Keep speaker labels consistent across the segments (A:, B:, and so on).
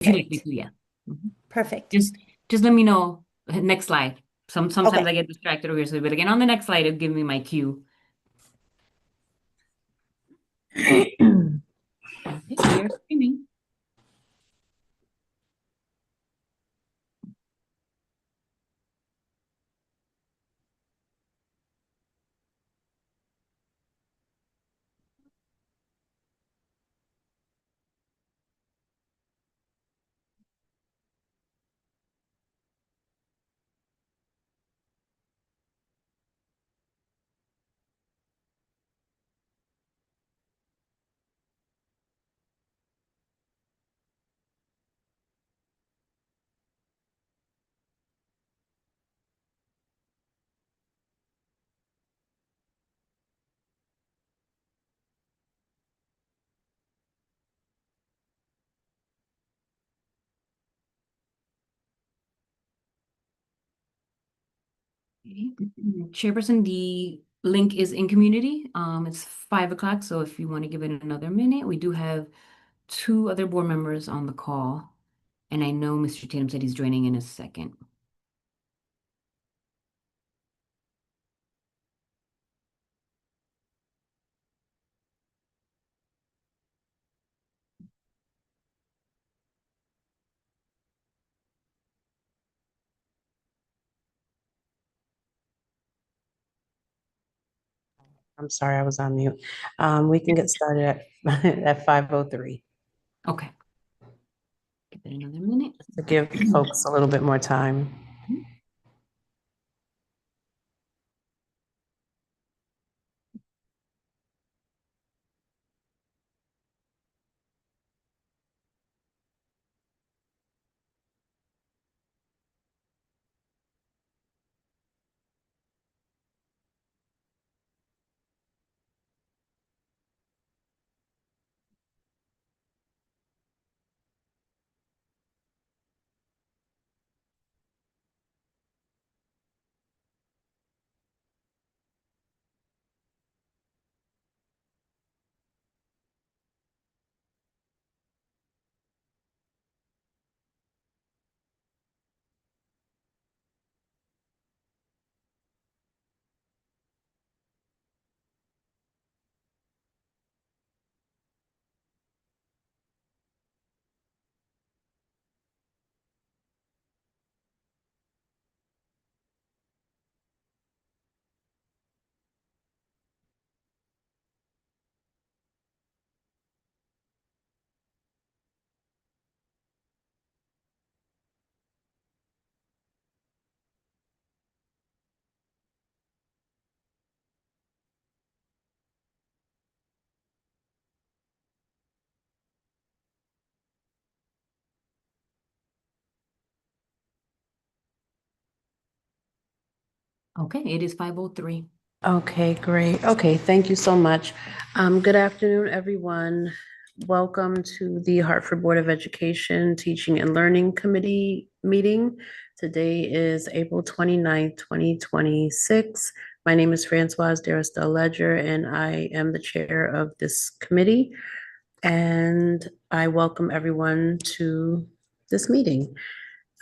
A: If you'd like me to, yeah. Mhm.
B: Perfect.
A: Just let me know. Next slide. Sometimes
B: Okay.
A: I get distracted over here, so but again on the next slide, it'll give me my cue. Okay, we are streaming. Okay. Chairperson, the link is in community. It's 5 o'clock, so if you want to give it another minute, we do have two other board members on the call, and I know Mr. Tatum said he's joining in a second.
C: I'm sorry, I was on mute. We can get started at, at 5:03
A: Okay. Give it another minute.
C: to give folks a little bit more time.
A: Okay, it is 5:03.
C: Okay, great. Okay, thank you so much. Good afternoon, everyone. Welcome to the Hartford Board of Education Teaching and Learning Committee meeting. Today is April 29th, 2026. My name is Francoise Darastel Ledger, and I am the chair of this committee. And I welcome everyone to this meeting.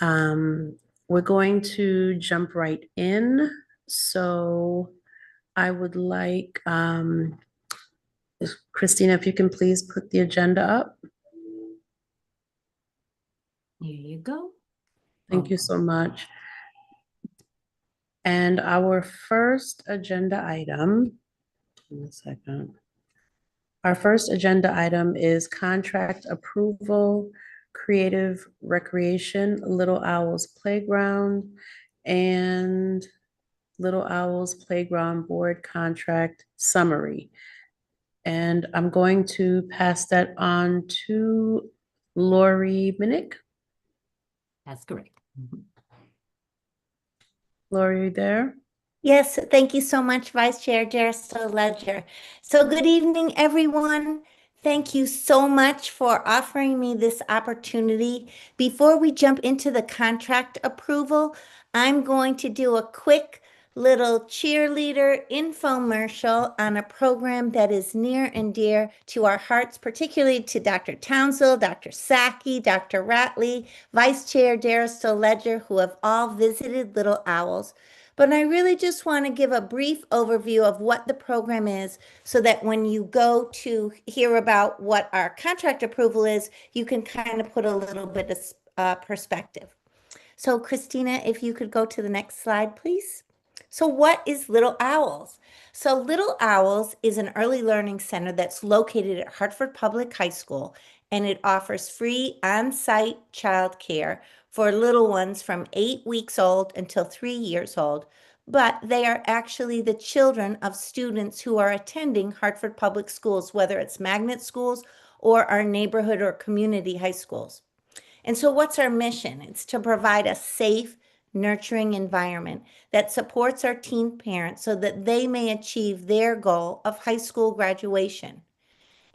C: We're going to jump right in. So I would like, Christina, if you can please put the agenda up.
A: Here you go.
C: Thank you so much. And our first agenda item, in a second. Our first agenda item is contract approval, Creative Recreation, Little Owls Playground, and Little Owls Playground Board Contract Summary. And I'm going to pass that on to Lori Minnick.
A: That's correct. Mhm.
C: Lori, you there?
B: Yes, thank you so much, Vice Chair Darastel Ledger. So good evening, everyone. Thank you so much for offering me this opportunity. Before we jump into the contract approval, I'm going to do a quick little cheerleader infomercial on a program that is near and dear to our hearts, particularly to Dr. Townsell, Dr. Saki, Dr. Ratley, Vice Chair Darristal Ledger, who have all visited Little Owls. But I really just want to give a brief overview of what the program is so that when you go to hear about what our contract approval is, you can kind of put a little bit of perspective. So Christina, if you could go to the next slide, please. So what is Little Owls? So Little Owls is an early learning center that's located at Hartford Public High School, and it offers free on-site childcare for little ones from 8 weeks old until 3 years old. But they are actually the children of students who are attending Hartford Public Schools, whether it's magnet schools or our neighborhood or community high schools. And so what's our mission? It's to provide a safe, nurturing environment that supports our teen parents so that they may achieve their goal of high school graduation.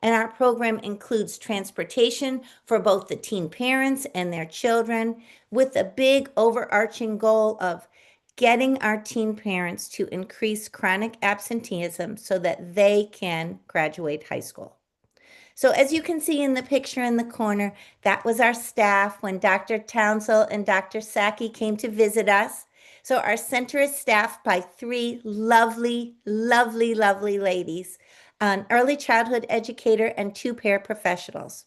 B: And our program includes transportation for both the teen parents and their children, with a big overarching goal of getting our teen parents to increase chronic absenteeism so that they can graduate high school. So as you can see in the picture in the corner, that was our staff when Dr. Townsell and Dr. Saki came to visit us. So our center is staffed by 3 lovely, lovely, lovely ladies, an early childhood educator and 2 paraprofessionals.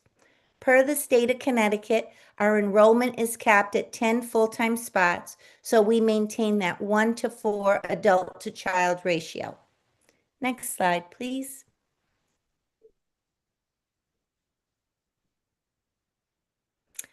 B: Per the state of Connecticut, our enrollment is capped at 10 full-time spots, so we maintain that 1-to-4 adult to child ratio. Next slide, please.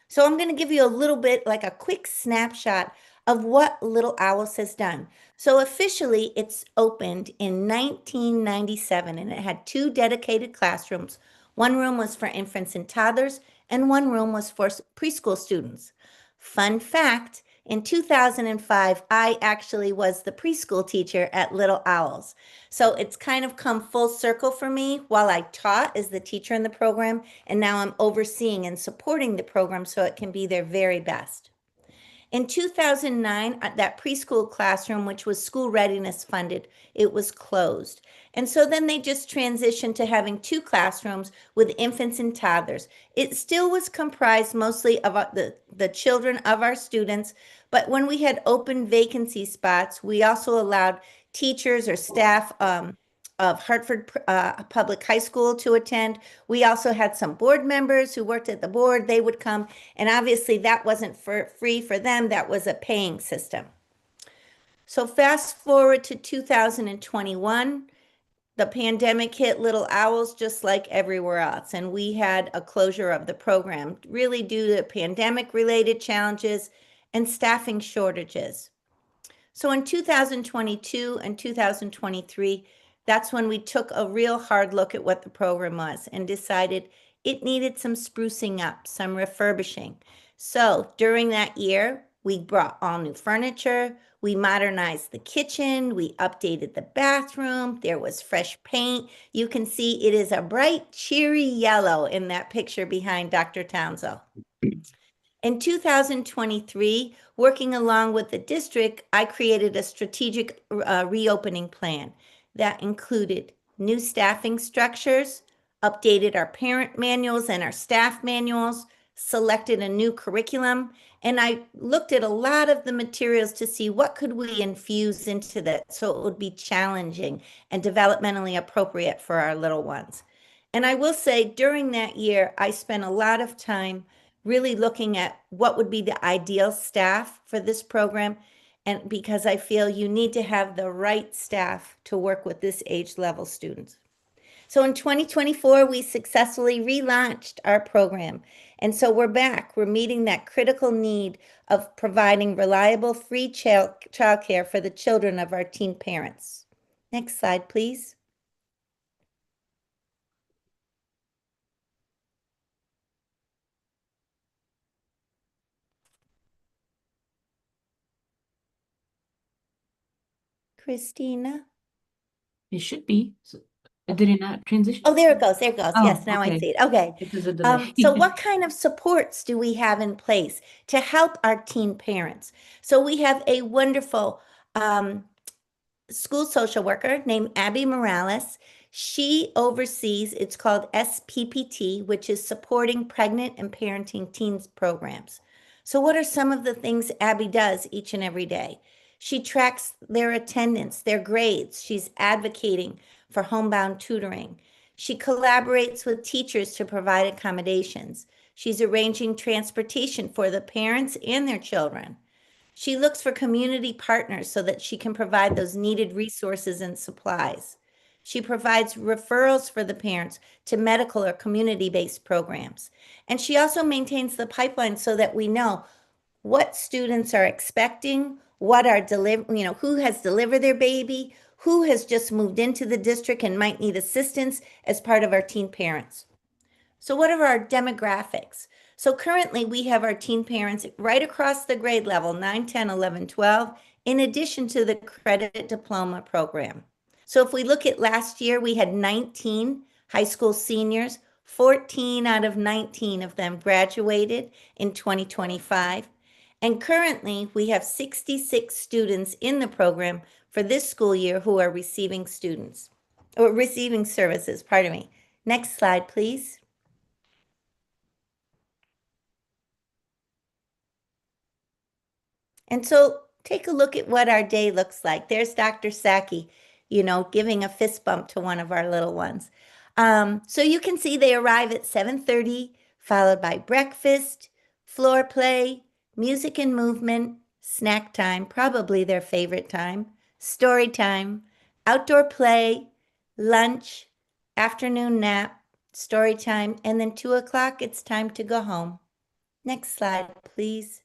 B: So I'm going to give you a little bit, like a quick snapshot of what Little Owls has done. So officially, it's opened in 1997, and it had 2 dedicated classrooms. One room was for infants and toddlers, and one room was for preschool students. Fun fact, in 2005, I actually was the preschool teacher at Little Owls. So it's kind of come full circle for me while I taught as the teacher in the program, and now I'm overseeing and supporting the program so it can be their very best. In 2009, that preschool classroom, which was school readiness funded, it was closed. And so then they just transitioned to having 2 classrooms with infants and toddlers. It still was comprised mostly of the children of our students, but when we had open vacancy spots, we also allowed teachers or staff of Hartford Public High School to attend. We also had some board members who worked at the board. They would come, and obviously that wasn't free for them. That was a paying system. So fast forward to 2021, the pandemic hit Little Owls just like everywhere else, and we had a closure of the program, really due to pandemic-related challenges and staffing shortages. So in 2022 and 2023, that's when we took a real hard look at what the program was and decided it needed some sprucing up, some refurbishing. So during that year, we brought all new furniture, we modernized the kitchen, we updated the bathroom, there was fresh paint. You can see it is a bright, cheery yellow in that picture behind Dr. Townsell. In 2023, working along with the district, I created a strategic reopening plan that included new staffing structures, updated our parent manuals and our staff manuals, selected a new curriculum, and I looked at a lot of the materials to see what could we infuse into that so it would be challenging and developmentally appropriate for our little ones. And I will say during that year, I spent a lot of time really looking at what would be the ideal staff for this program, and because I feel you need to have the right staff to work with this age level students. So in 2024, we successfully relaunched our program. And so we're back. We're meeting that critical need of providing reliable, free childcare for the children of our teen parents. Next slide, please. Christina?
A: It should be. So, did it not transition?
B: Oh, there it goes. There it goes.
A: Oh,
B: Yes, now I
A: okay.
B: see it. Okay.
A: It was a delay.
B: So what kind of supports do we have in place to help our teen parents? So we have a wonderful school social worker named Abby Morales. She oversees, it's called SPPT, which is Supporting Pregnant and Parenting Teens Programs. So, what are some of the things Abby does each and every day? She tracks their attendance, their grades. She's advocating for homebound tutoring. She collaborates with teachers to provide accommodations. She's arranging transportation for the parents and their children. She looks for community partners so that she can provide those needed resources and supplies. She provides referrals for the parents to medical or community-based programs. And she also maintains the pipeline so that we know what students are expecting, what are who has delivered their baby, who has just moved into the district and might need assistance as part of our teen parents. So what are our demographics? So currently we have our teen parents right across the grade level, 9, 10, 11, 12, in addition to the credit diploma program. So if we look at last year, we had 19 high school seniors, 14 out of 19 of them graduated in 2025. And currently we have 66 students in the program for this school year who are receiving services, pardon me. Next slide, please. And so take a look at what our day looks like. There's Dr. Saki, giving a fist bump to one of our little ones. So you can see they arrive at 7:30, followed by breakfast, floor play, music and movement, snack time, probably their favorite time, story time, outdoor play, lunch, afternoon nap, story time, and then 2 o'clock, it's time to go home. Next slide, please.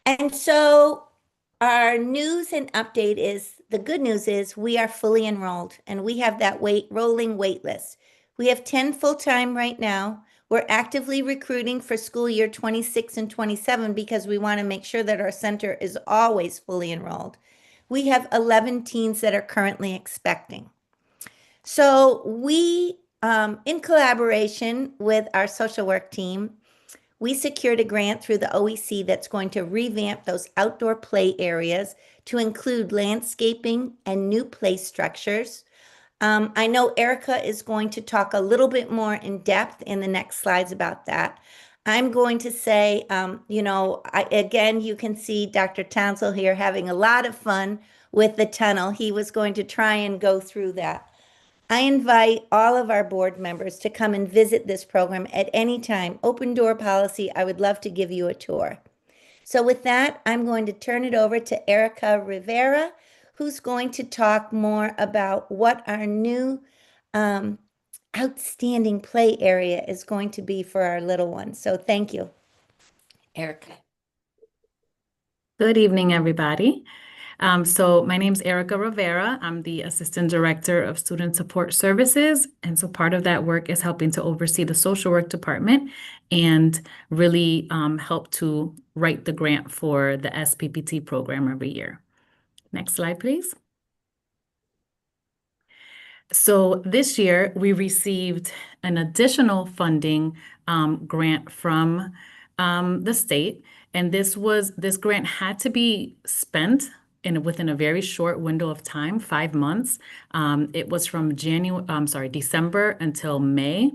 B: And so our news and update is, the good news is we are fully enrolled and we have that rolling wait list. We have 10 full-time right now. We're actively recruiting for school year 26 and 27 because we want to make sure that our center is always fully enrolled. We have 11 teens that are currently expecting. So we, in collaboration with our social work team, we secured a grant through the OEC that's going to revamp those outdoor play areas to include landscaping and new play structures. I know Erica is going to talk a little bit more in depth in the next slides about that. I'm going to say, again, you can see Dr. Townsell here having a lot of fun with the tunnel. He was going to try and go through that. I invite all of our board members to come and visit this program at any time. Open door policy, I would love to give you a tour. So with that, I'm going to turn it over to Erica Rivera, who's going to talk more about what our new outstanding play area is going to be for our little ones. So thank you, Erica.
D: Good evening, everybody. So my name's Erica Rivera. I'm the Assistant Director of Student Support Services. And so part of that work is helping to oversee the social work department and really help to write the grant for the SPPT program every year. Next slide, please. So this year we received an additional funding grant from the state. And this grant had to be spent within a very short window of time, 5 months. It was from December until May.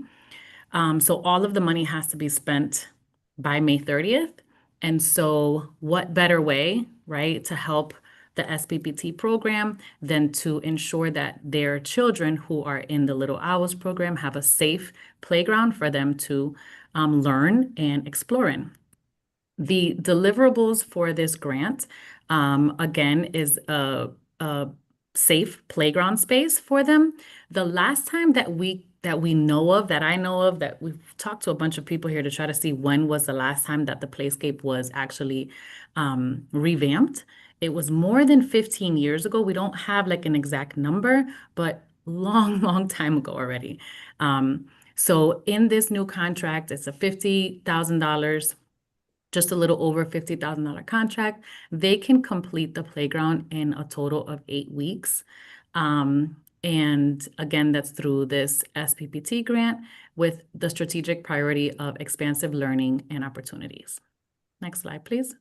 D: So all of the money has to be spent by May 30th. And so what better way, right, to help the SPPT program than to ensure that their children who are in the Little Owls program have a safe playground for them to learn and explore in. The deliverables for this grant, again, is a safe playground space for them. The last time that I know of, that we've talked to a bunch of people here to try to see when was the last time that the Playscape was actually revamped. It was more than 15 years ago. We don't have like an exact number, but long time ago already. So in this new contract, it's a $50,000, just a little over $50,000 contract. They can complete the playground in a total of 8 weeks. And again, that's through this SPPT grant with the strategic priority of expansive learning and opportunities. Next slide, please.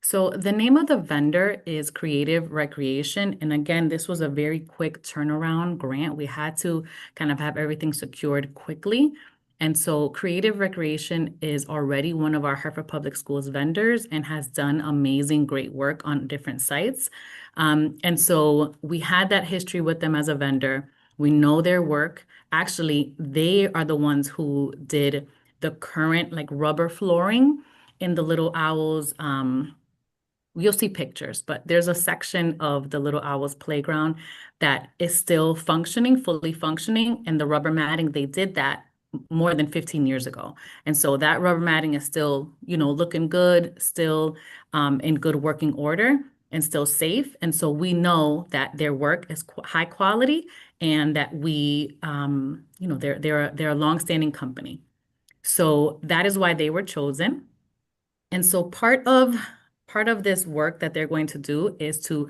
D: So the name of the vendor is Creative Recreation. And again, this was a very quick turnaround grant. We had to kind of have everything secured quickly. And so Creative Recreation is already one of our Hartford Public Schools vendors and has done amazing, great work on different sites. And so we had that history with them as a vendor. We know their work. Actually, they are the ones who did the current like rubber flooring in the Little Owls. You'll see pictures, but there's a section of the Little Owls playground that is still functioning, fully functioning, and the rubber matting, they did that more than 15 years ago. And so that rubber matting is still, looking good, still in good working order and still safe. And so we know that their work is high quality and that they're a longstanding company. So that is why they were chosen. And so part of this work that they're going to do is to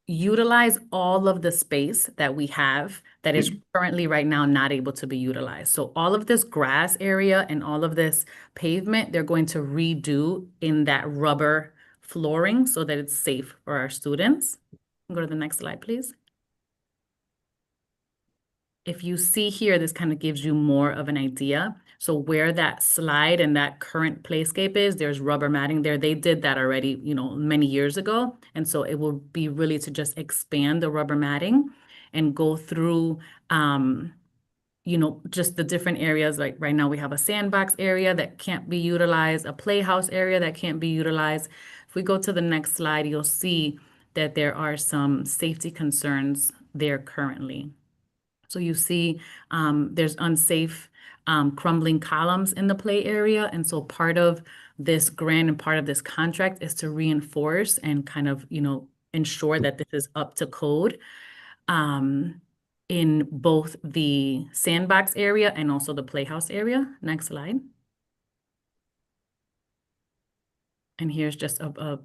D: utilize all of the space that we have that is currently right now not able to be utilized. So all of this grass area and all of this pavement, they're going to redo in that rubber flooring so that it's safe for our students. Go to the next slide, please. If you see here, this kind of gives you more of an idea. So where that slide and that current playscape is, there's rubber matting there. They did that already, many years ago. And so it will be really to just expand the rubber matting and go through, just the different areas. Like right now we have a sandbox area that can't be utilized, a playhouse area that can't be utilized. If we go to the next slide, you'll see that there are some safety concerns there currently. So you see there's unsafe crumbling columns in the play area. And so part of this grant and part of this contract is to reinforce and kind of, ensure that this is up to code in both the sandbox area and also the playhouse area. Next slide. And here's just a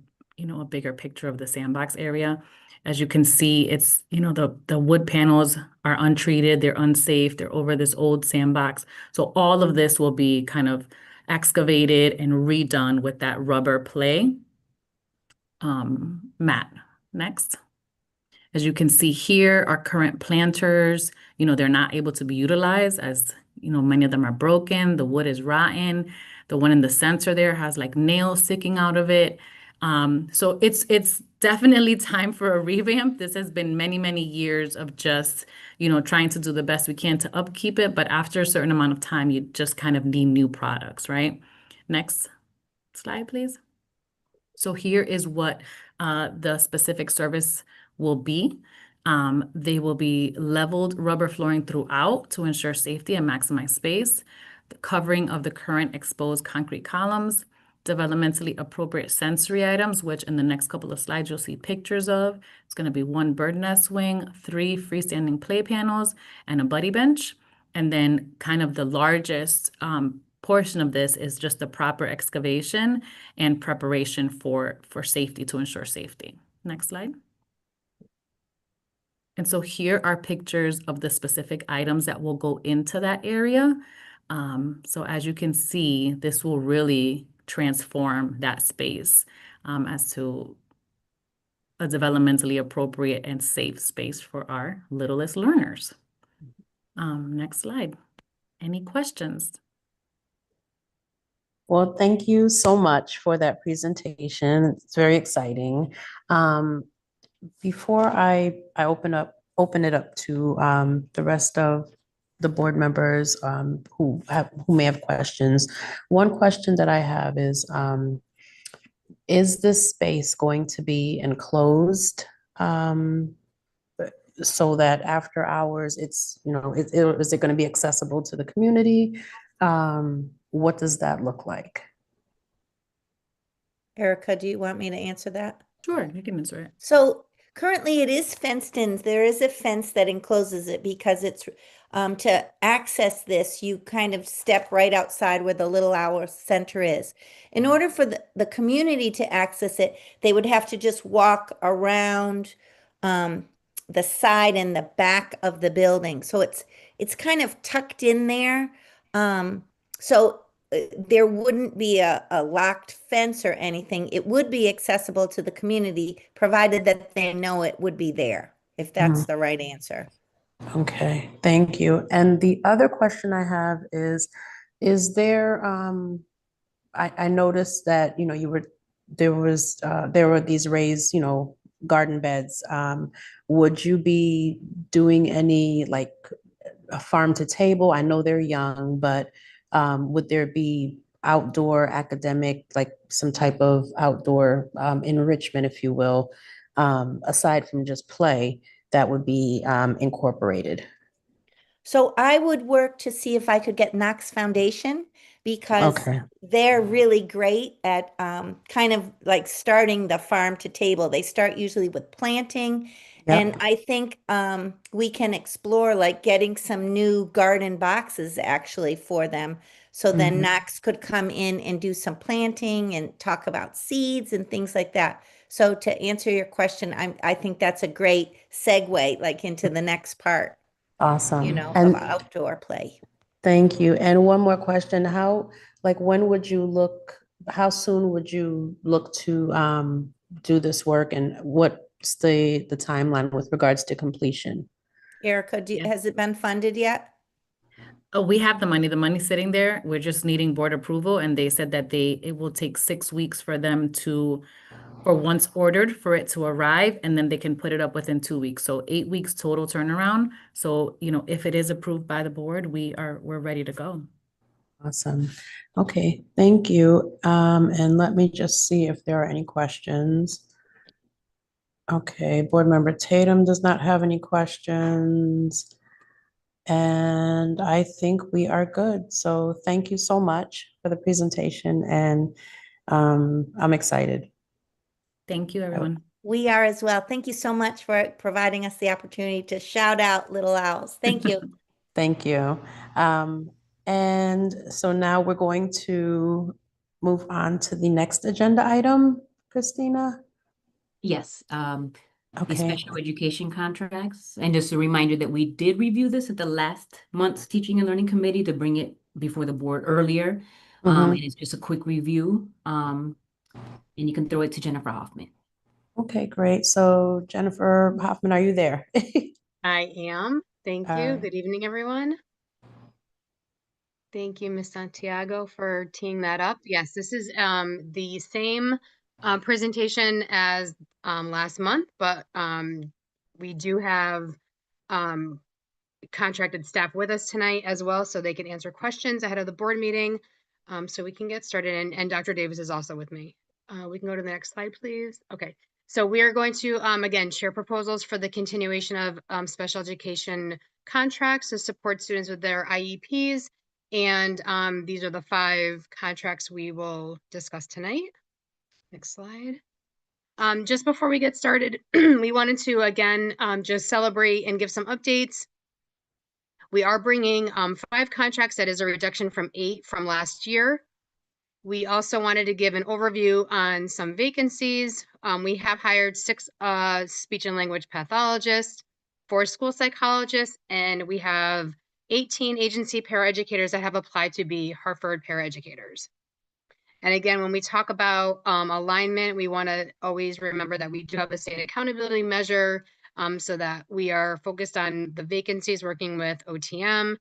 D: bigger picture of the sandbox area. As you can see, it's, the wood panels are untreated, they're unsafe, they're over this old sandbox. So all of this will be kind of excavated and redone with that rubber play mat. Next. As you can see here, our current planters, they're not able to be utilized as, many of them are broken, the wood is rotten. The one in the center there has like nails sticking out of it. So it's definitely time for a revamp. This has been many, many years of just, trying to do the best we can to upkeep it. But after a certain amount of time, you just kind of need new products, right? Next slide, please. So here is what the specific service will be. They will be leveled rubber flooring throughout to ensure safety and maximize space, the covering of the current exposed concrete columns, developmentally appropriate sensory items, which in the next couple of slides you'll see pictures of. It's going to be 1 bird nest swing, 3 freestanding play panels, and a buddy bench. And then kind of the largest portion of this is just the proper excavation and preparation for safety to ensure safety. Next slide. And so here are pictures of the specific items that will go into that area. So as you can see, this will really transform that space as to a developmentally appropriate and safe space for our littlest learners. Next slide. Any questions?
C: Well, thank you so much for that presentation. It's very exciting. Before I open it up to the rest of the board members who may have questions, one question that I have is this space going to be enclosed so that after hours it's, is it going to be accessible to the community? What does that look like?
B: Erica, do you want me to answer that?
D: Sure, you can answer it.
B: So currently it is fenced in. There is a fence that encloses it because it's to access this, you kind of step right outside where the Little Owl Center is. In order for the community to access it, they would have to just walk around the side and the back of the building. So it's kind of tucked in there. So there wouldn't be a locked fence or anything. It would be accessible to the community, provided that they know it would be there, if that's the right answer.
C: Okay, thank you. And the other question I have is there, I noticed that, there were these raised, garden beds. Would you be doing any like a farm to table? I know they're young, but would there be outdoor academic, like some type of outdoor enrichment, if you will, aside from just play that would be incorporated?
B: So I would work to see if I could get Knox Foundation, because
C: Okay.
B: they're really great at kind of like starting the farm to table. They start usually with planting. And
C: Yep.
B: I think we can explore like getting some new garden boxes actually for them. So then
C: Mhm.
B: Knox could come in and do some planting and talk about seeds and things like that. So to answer your question, I think that's a great segue like into the next part,
C: Awesome.
B: of
C: And
B: outdoor play.
C: thank you. And one more question. When would you how soon would you look to do this work, and what's the timeline with regards to completion?
B: Erica,
D: Yes.
B: has it been funded yet?
D: Oh, we have the money. The money's sitting there. We're just needing board approval, and they said that it will take 6 weeks for them for once ordered, for it to arrive, and then they can put it up within 2 weeks. So 8 weeks total turnaround. So, if it is approved by the board, we're ready to go.
C: Awesome. Okay, thank you. And let me just see if there are any questions. Okay, Board Member Tatum does not have any questions. And I think we are good. So thank you so much for the presentation, and I'm excited.
D: Thank you, everyone.
B: We are as well. Thank you so much for providing us the opportunity to shout out Little Owls. Thank you.
C: Thank you. And so now we're going to move on to the next agenda item, Christina.
A: Yes, the
C: Okay.
A: special education contracts. And just a reminder that we did review this at the last month's Teaching and Learning Committee to bring it before the board earlier.
C: Mhm.
A: And it's just a quick review. And you can throw it to Jennifer Hoffman.
C: Okay, great. So Jennifer Hoffman, are you there?
E: I am. Thank
C: All
E: you.
C: right.
E: Good evening, everyone. Thank you, Ms. Santiago, for teeing that up. Yes, this is the same presentation as last month, but we do have contracted staff with us tonight as well, so they can answer questions ahead of the board meeting. So we can get started, and Dr. Davis is also with me. We can go to the next slide, please. Okay, so we are going to, again, share proposals for the continuation of special education contracts to support students with their IEPs. And these are the 5 contracts we will discuss tonight. Next slide. Just before we get started, we wanted to, again, just celebrate and give some updates. We are bringing 5 contracts. That is a reduction from 8 from last year. We also wanted to give an overview on some vacancies. We have hired 6 speech and language pathologists, 4 school psychologists, and we have 18 agency paraeducators that have applied to be Hartford paraeducators. And again, when we talk about alignment, we want to always remember that we do have a state accountability measure, so that we are focused on the vacancies, working with OTM,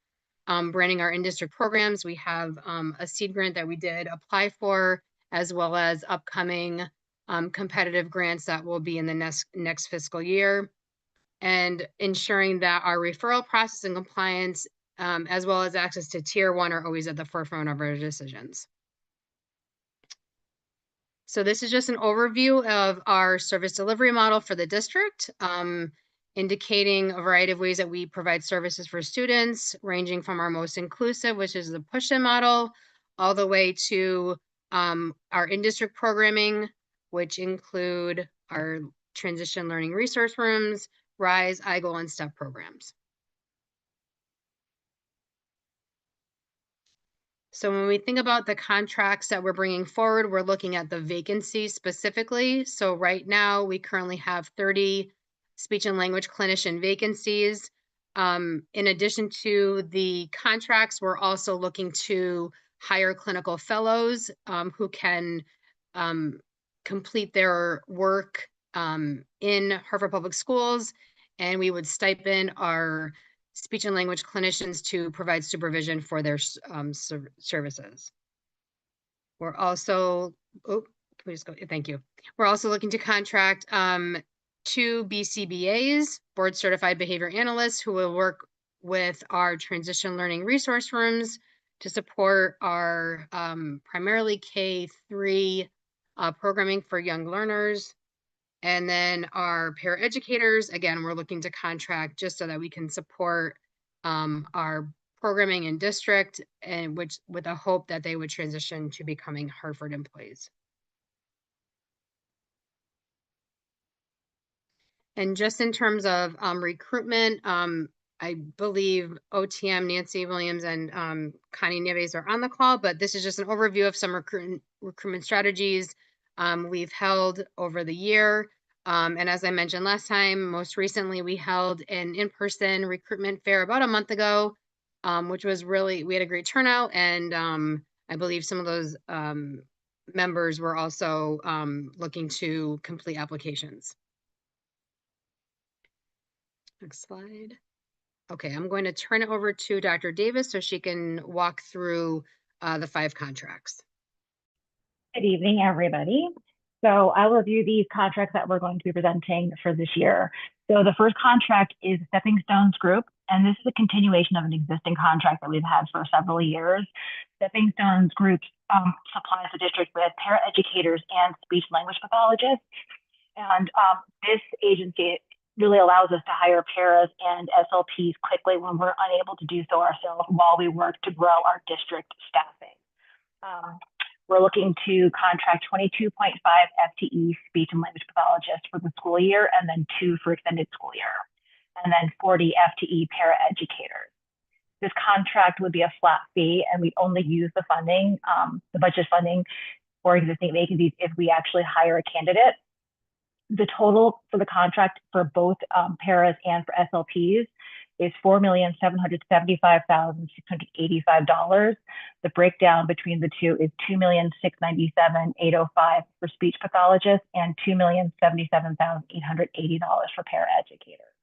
E: branding our in-district programs. We have a seed grant that we did apply for, as well as upcoming competitive grants that will be in the next fiscal year, and ensuring that our referral process and compliance, as well as access to Tier 1, are always at the forefront of our decisions. So this is just an overview of our service delivery model for the district, indicating a variety of ways that we provide services for students, ranging from our most inclusive, which is the push-in model, all the way to our in-district programming, which include our transition learning resource rooms, RISE, IGLE, and STEP programs. So when we think about the contracts that we're bringing forward, we're looking at the vacancies specifically. So right now, we currently have 30 speech and language clinician vacancies. In addition to the contracts, we're also looking to hire clinical fellows who can complete their work in Hartford Public Schools, and we would stipend our speech and language clinicians to provide supervision for their services. We're also, oh, can we just go, thank you. We're also looking to contract 2 BCBAs, Board Certified Behavior Analysts, who will work with our transition learning resource rooms to support our primarily K-3 programming for young learners. And then our paraeducators, again, we're looking to contract just so that we can support our programming in district, and which with a hope that they would transition to becoming Hartford employees. And just in terms of recruitment, I believe OTM, Nancy Williams, and Connie Nieves are on the call, but this is just an overview of some recruitment strategies we've held over the year. And as I mentioned last time, most recently we held an in-person recruitment fair about a month ago, which was really, we had a great turnout, and I believe some of those members were also looking to complete applications. Next slide. Okay, I'm going to turn it over to Dr. Davis so she can walk through the 5 contracts.
F: Good evening, everybody. So I'll review these contracts that we're going to be presenting for this year. So the first contract is Stepping Stones Group, and this is a continuation of an existing contract that we've had for several years. Stepping Stones Group supplies the district with paraeducators and speech language pathologists. And this agency really allows us to hire paras and SLPs quickly when we're unable to do so ourselves while we work to grow our district staffing. We're looking to contract 22.5 FTE speech and language pathologists for the school year, and then 2 for extended school year, and then 40 FTE paraeducators. This contract would be a flat fee, and we only use the funding, the budget funding for existing vacancies if we actually hire a candidate. The total for the contract for both paras and for SLPs is $4,775,685. The breakdown between the two is $2,697,805 for speech pathologists and $2,077,880 for paraeducators.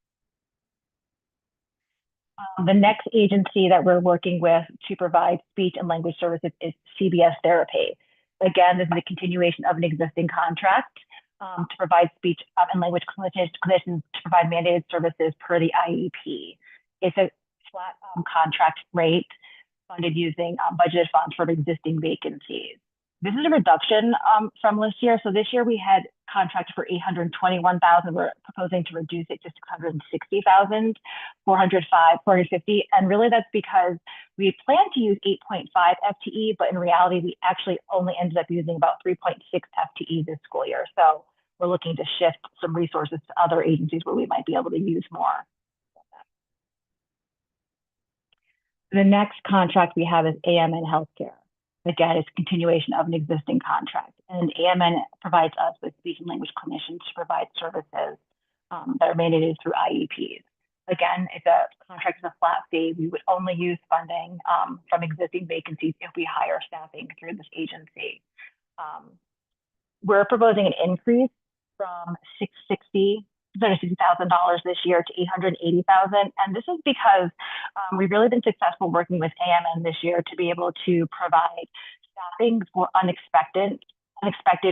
F: The next agency that we're working with to provide speech and language services is CBS Therapy. Again, this is a continuation of an existing contract to provide speech and language clinicians to provide mandated services per the IEP. It's a flat contract rate funded using budgeted funds for existing vacancies. This is a reduction from last year. So this year we had contracted for $821,000. We're proposing to reduce it to $660,450. And really that's because we planned to use 8.5 FTE, but in reality, we actually only ended up using about 3.6 FTE this school year. So we're looking to shift some resources to other agencies where we might be able to use more. The next contract we have is AMN Healthcare. Again, it's a continuation of an existing contract, and AMN provides us with speech and language clinicians to provide services that are mandated through IEPs. Again, it's a contract is a flat fee. We would only use funding from existing vacancies if we hire staffing through this agency. We're proposing an increase from $660,000 this year to $880,000, and this is because we've really been successful working with AMN this year to be able to provide staffing for unexpected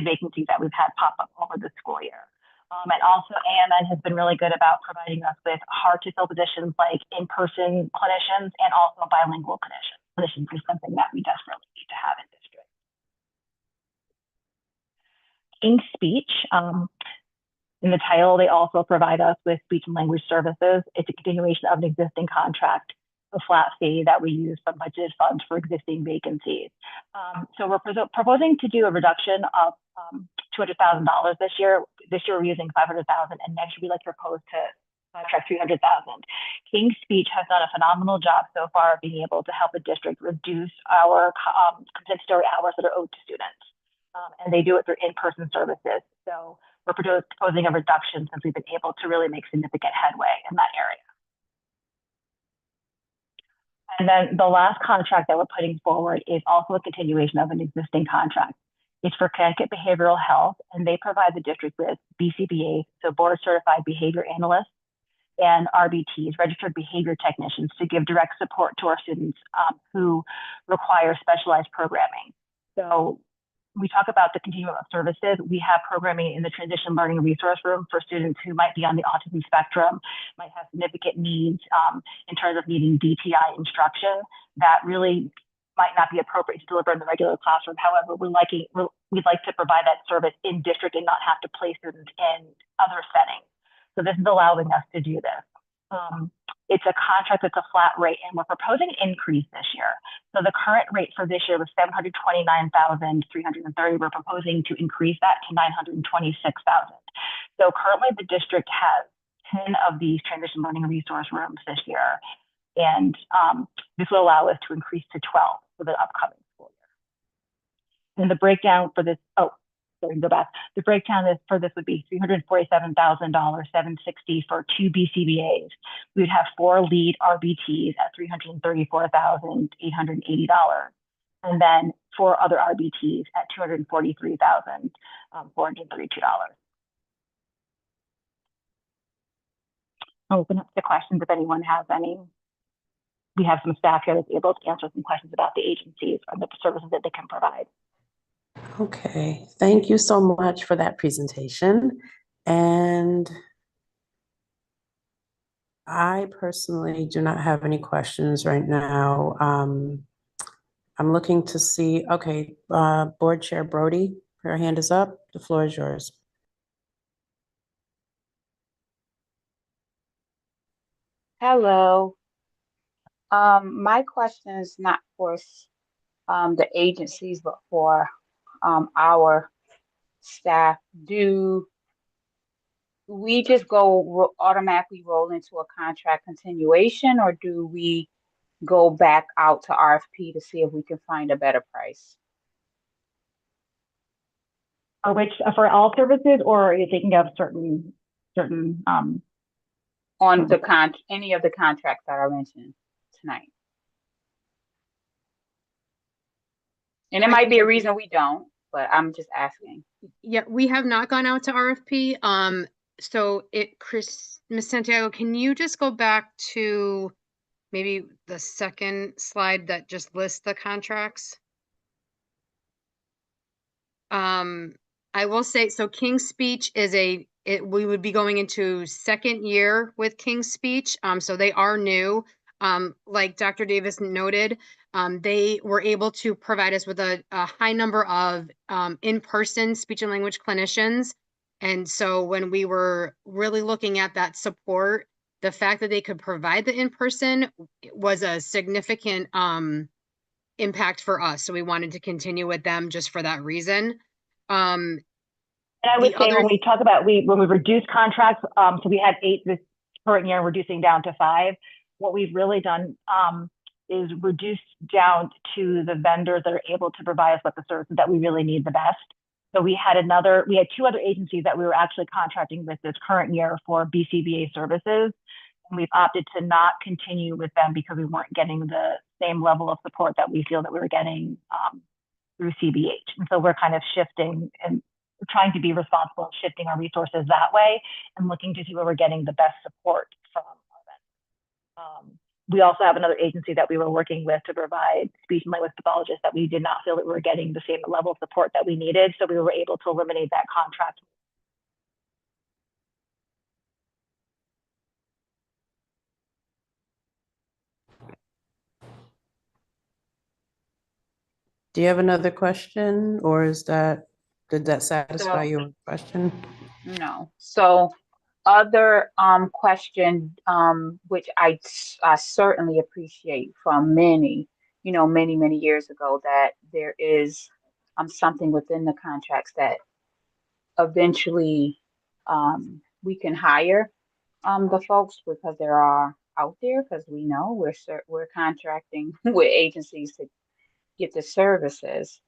F: vacancies that we've had pop up over the school year. And also AMN has been really good about providing us with hard to fill positions like in-person clinicians and also bilingual clinicians is something that we desperately need to have in district. King's Speech, in the title, they also provide us with speech and language services. It's a continuation of an existing contract, a flat fee that we use from budgeted funds for existing vacancies. So we're proposing to do a reduction of $200,000 this year. This year we're using $500,000, and next year we like to propose to contract $300,000. King's Speech has done a phenomenal job so far of being able to help the district reduce our compensatory hours that are owed to students. And they do it through in-person services. So we're proposing a reduction since we've been able to really make significant headway in that area. And then the last contract that we're putting forward is also a continuation of an existing contract. It's for Connecticut Behavioral Health, and they provide the district with BCBA, so board certified behavior analysts, and RBTs, registered behavior technicians, to give direct support to our students who require specialized programming. So we talk about the continuum of services. We have programming in the transition learning resource room for students who might be on the autism spectrum, might have significant needs in terms of needing DTI instruction that really might not be appropriate to deliver in the regular classroom. However, we'd like to provide that service in district and not have to place students in other settings. So this is allowing us to do this. It's a contract that's a flat rate, and we're proposing an increase this year. So the current rate for this year was $729,330. We're proposing to increase that to $926,000. So currently the district has 10 of these transition learning resource rooms this year. And this will allow us to increase to 12 for the upcoming school year. And the breakdown for this, go back. The breakdown for this would be $347,000, $760 for 2 BCBAs. We would have 4 lead RBTs at $334,880, and then 4 other RBTs at $243,432. I'll open up to questions if anyone has any. We have some staff here that's able to answer some questions about the agencies and the services that they can provide.
C: Okay, thank you so much for that presentation. And I personally do not have any questions right now. I'm looking to see, okay, Board Chair Brody, your hand is up. The floor is yours.
G: Hello. My question is not for the agencies, but for our staff. Do we just automatically roll into a contract continuation, or do we go back out to RFP to see if we can find a better price?
F: For all services, or are you thinking of certain
G: on any of the contracts that are mentioned tonight? And it might be a reason we don't, but I'm just asking.
E: Yeah, we have not gone out to RFP. So Ms. Santiago, can you just go back to maybe the second slide that just lists the contracts? I will say, so King's Speech is we would be going into second year with King's Speech. So they are new. Like Dr. Davis noted, they were able to provide us with a high number of in-person speech and language clinicians. And so when we were really looking at that support, the fact that they could provide the in-person was a significant impact for us. So we wanted to continue with them just for that reason.
F: And I would say when we talk about when we reduce contracts, so we had 8 this current year, reducing down to 5. What we've really done is reduce down to the vendors that are able to provide us with the services that we really need the best. So we had 2 other agencies that we were actually contracting with this current year for BCBA services. And we've opted to not continue with them because we weren't getting the same level of support that we feel that we were getting through CBH. And so we're kind of shifting and trying to be responsible and shifting our resources that way and looking to see where we're getting the best support from our vendors. We also have another agency that we were working with to provide speech and language pathologists that we did not feel that we were getting the same level of support that we needed. So we were able to eliminate that contract.
C: Do you have another question, or did that satisfy your question?
G: No. So other question, which I certainly appreciate from many years ago, that there is something within the contracts that eventually we can hire the folks because there are out there, because we know we're contracting with agencies to get the services.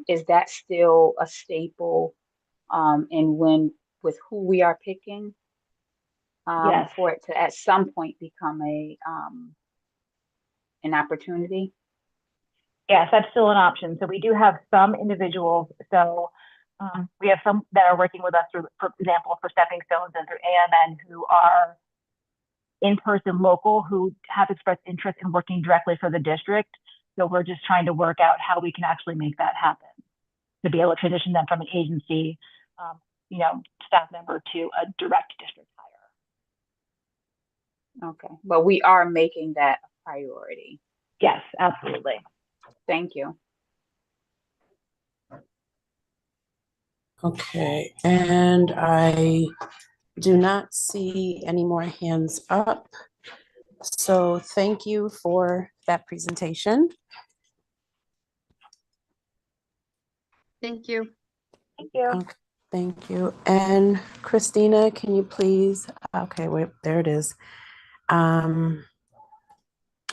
G: Is that still a staple? And with who we are picking,
F: yes,
G: for it to at some point become an opportunity?
F: Yes, that's still an option. So we do have some individuals. So we have some that are working with us, through, for example, for Stepping Stones and through AMN, who are in-person local, who have expressed interest in working directly for the district. So we're just trying to work out how we can actually make that happen, to be able to transition them from an agency, staff member to a direct district hire.
G: Okay, but we are making that a priority.
F: Yes, absolutely.
G: Thank you.
C: Okay, and I do not see any more hands up. So thank you for that presentation.
E: Thank you.
F: Thank you.
C: Okay, thank you. And Christina, can you please, okay, wait, there it is. Our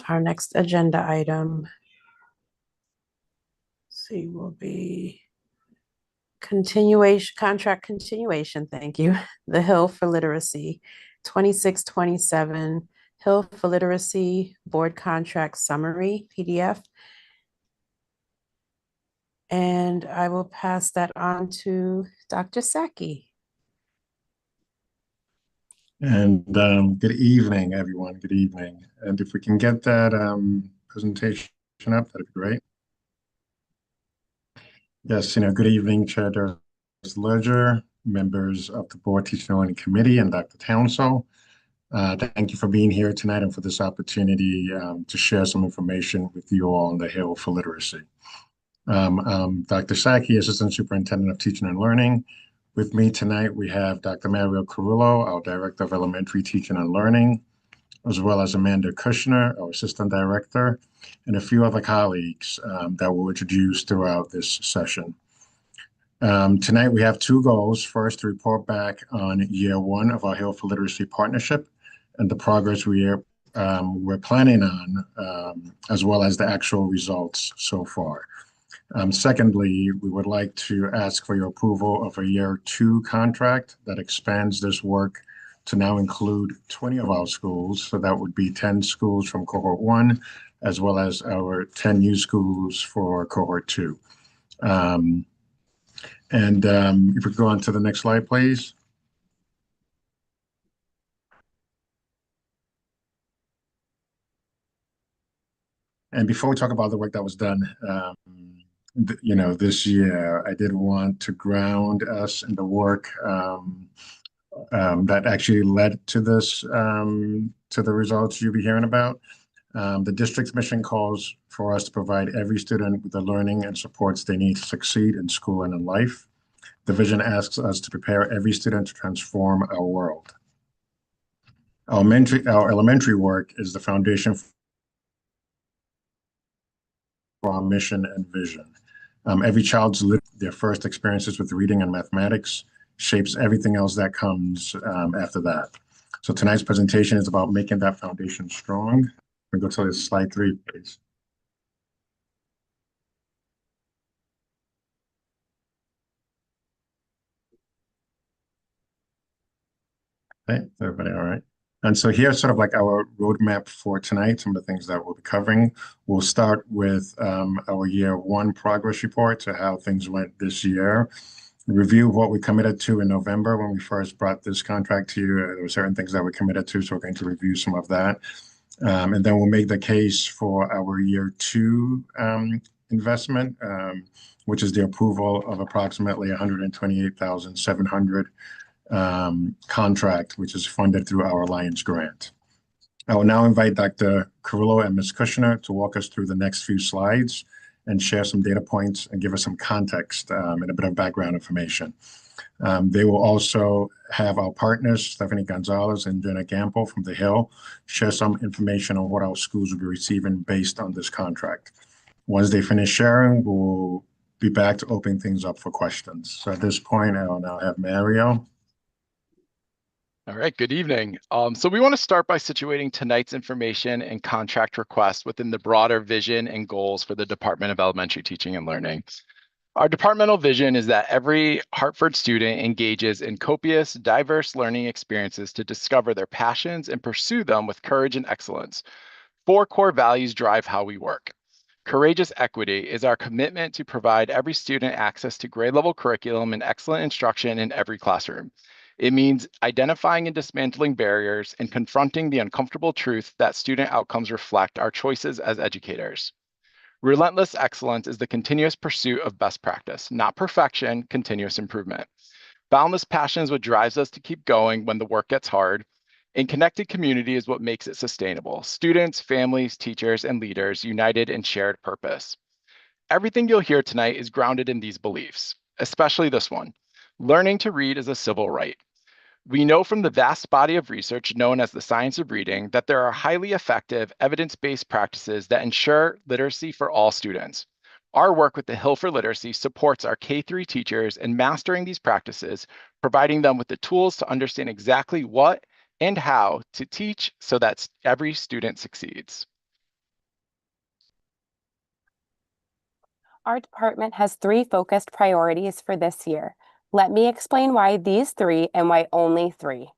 C: next agenda item, will be contract continuation, thank you. The Hill for Literacy, 2627, Hill for Literacy Board Contract Summary PDF. And I will pass that on to Dr. Saki.
H: And good evening, everyone. Good evening. And if we can get that presentation up, that'd be great. Yes, good evening, Chair Ledger, members of the Board Teaching and Learning Committee, and Dr. Townsell. Thank you for being here tonight and for this opportunity to share some information with you all on the Hill for Literacy. Dr. Saki, Assistant Superintendent of Teaching and Learning. With me tonight, we have Dr. Mario Carullo, our Director of Elementary Teaching and Learning, as well as Amanda Kushner, our Assistant Director, and a few other colleagues that we'll introduce throughout this session. Tonight, we have two goals. First, to report back on year one of our Hill for Literacy partnership and the progress we're planning on, as well as the actual results so far. Secondly, we would like to ask for your approval of a year two contract that expands this work to now include 20 of our schools. So that would be 10 schools from cohort 1, as well as our 10 new schools for cohort 2. If we go on to the next slide, please. And before we talk about the work that was done, this year, I did want to ground us in the work that actually led to this, to the results you'll be hearing about. The district's mission calls for us to provide every student with the learning and supports they need to succeed in school and in life. The vision asks us to prepare every student to transform our world. Our elementary work is the foundation for our mission and vision. Every child's their first experiences with reading and mathematics shapes everything else that comes after that. So tonight's presentation is about making that foundation strong. We go to slide 3, please. Okay, everybody all right? And so here's sort of like our roadmap for tonight, some of the things that we'll be covering. We'll start with our year one progress report, so how things went this year. Review what we committed to in November when we first brought this contract to you. There were certain things that we committed to, so we're going to review some of that. And then we'll make the case for our year two investment, which is the approval of approximately $128,700 contract, which is funded through our Alliance grant. I will now invite Dr. Carullo and Ms. Kushner to walk us through the next few slides and share some data points and give us some context and a bit of background information. They will also have our partners, Stephanie Gonzalez and Jenna Gamble from The Hill, share some information on what our schools will be receiving based on this contract. Once they finish sharing, we'll be back to open things up for questions. So at this point, I will now have Mario.
I: All right, good evening. So we want to start by situating tonight's information and contract request within the broader vision and goals for the Department of Elementary Teaching and Learning. Our departmental vision is that every Hartford student engages in copious, diverse learning experiences to discover their passions and pursue them with courage and excellence. 4 core values drive how we work. Courageous equity is our commitment to provide every student access to grade level curriculum and excellent instruction in every classroom. It means identifying and dismantling barriers and confronting the uncomfortable truth that student outcomes reflect our choices as educators. Relentless excellence is the continuous pursuit of best practice, not perfection, continuous improvement. Boundless passion is what drives us to keep going when the work gets hard. And connected community is what makes it sustainable. Students, families, teachers, and leaders united in shared purpose. Everything you'll hear tonight is grounded in these beliefs, especially this one. Learning to read is a civil right. We know from the vast body of research known as the science of reading that there are highly effective, evidence-based practices that ensure literacy for all students. Our work with the Hill for Literacy supports our K-3 teachers in mastering these practices, providing them with the tools to understand exactly what and how to teach so that every student succeeds.
J: Our department has 3 focused priorities for this year. Let me explain why these 3 and why only 3.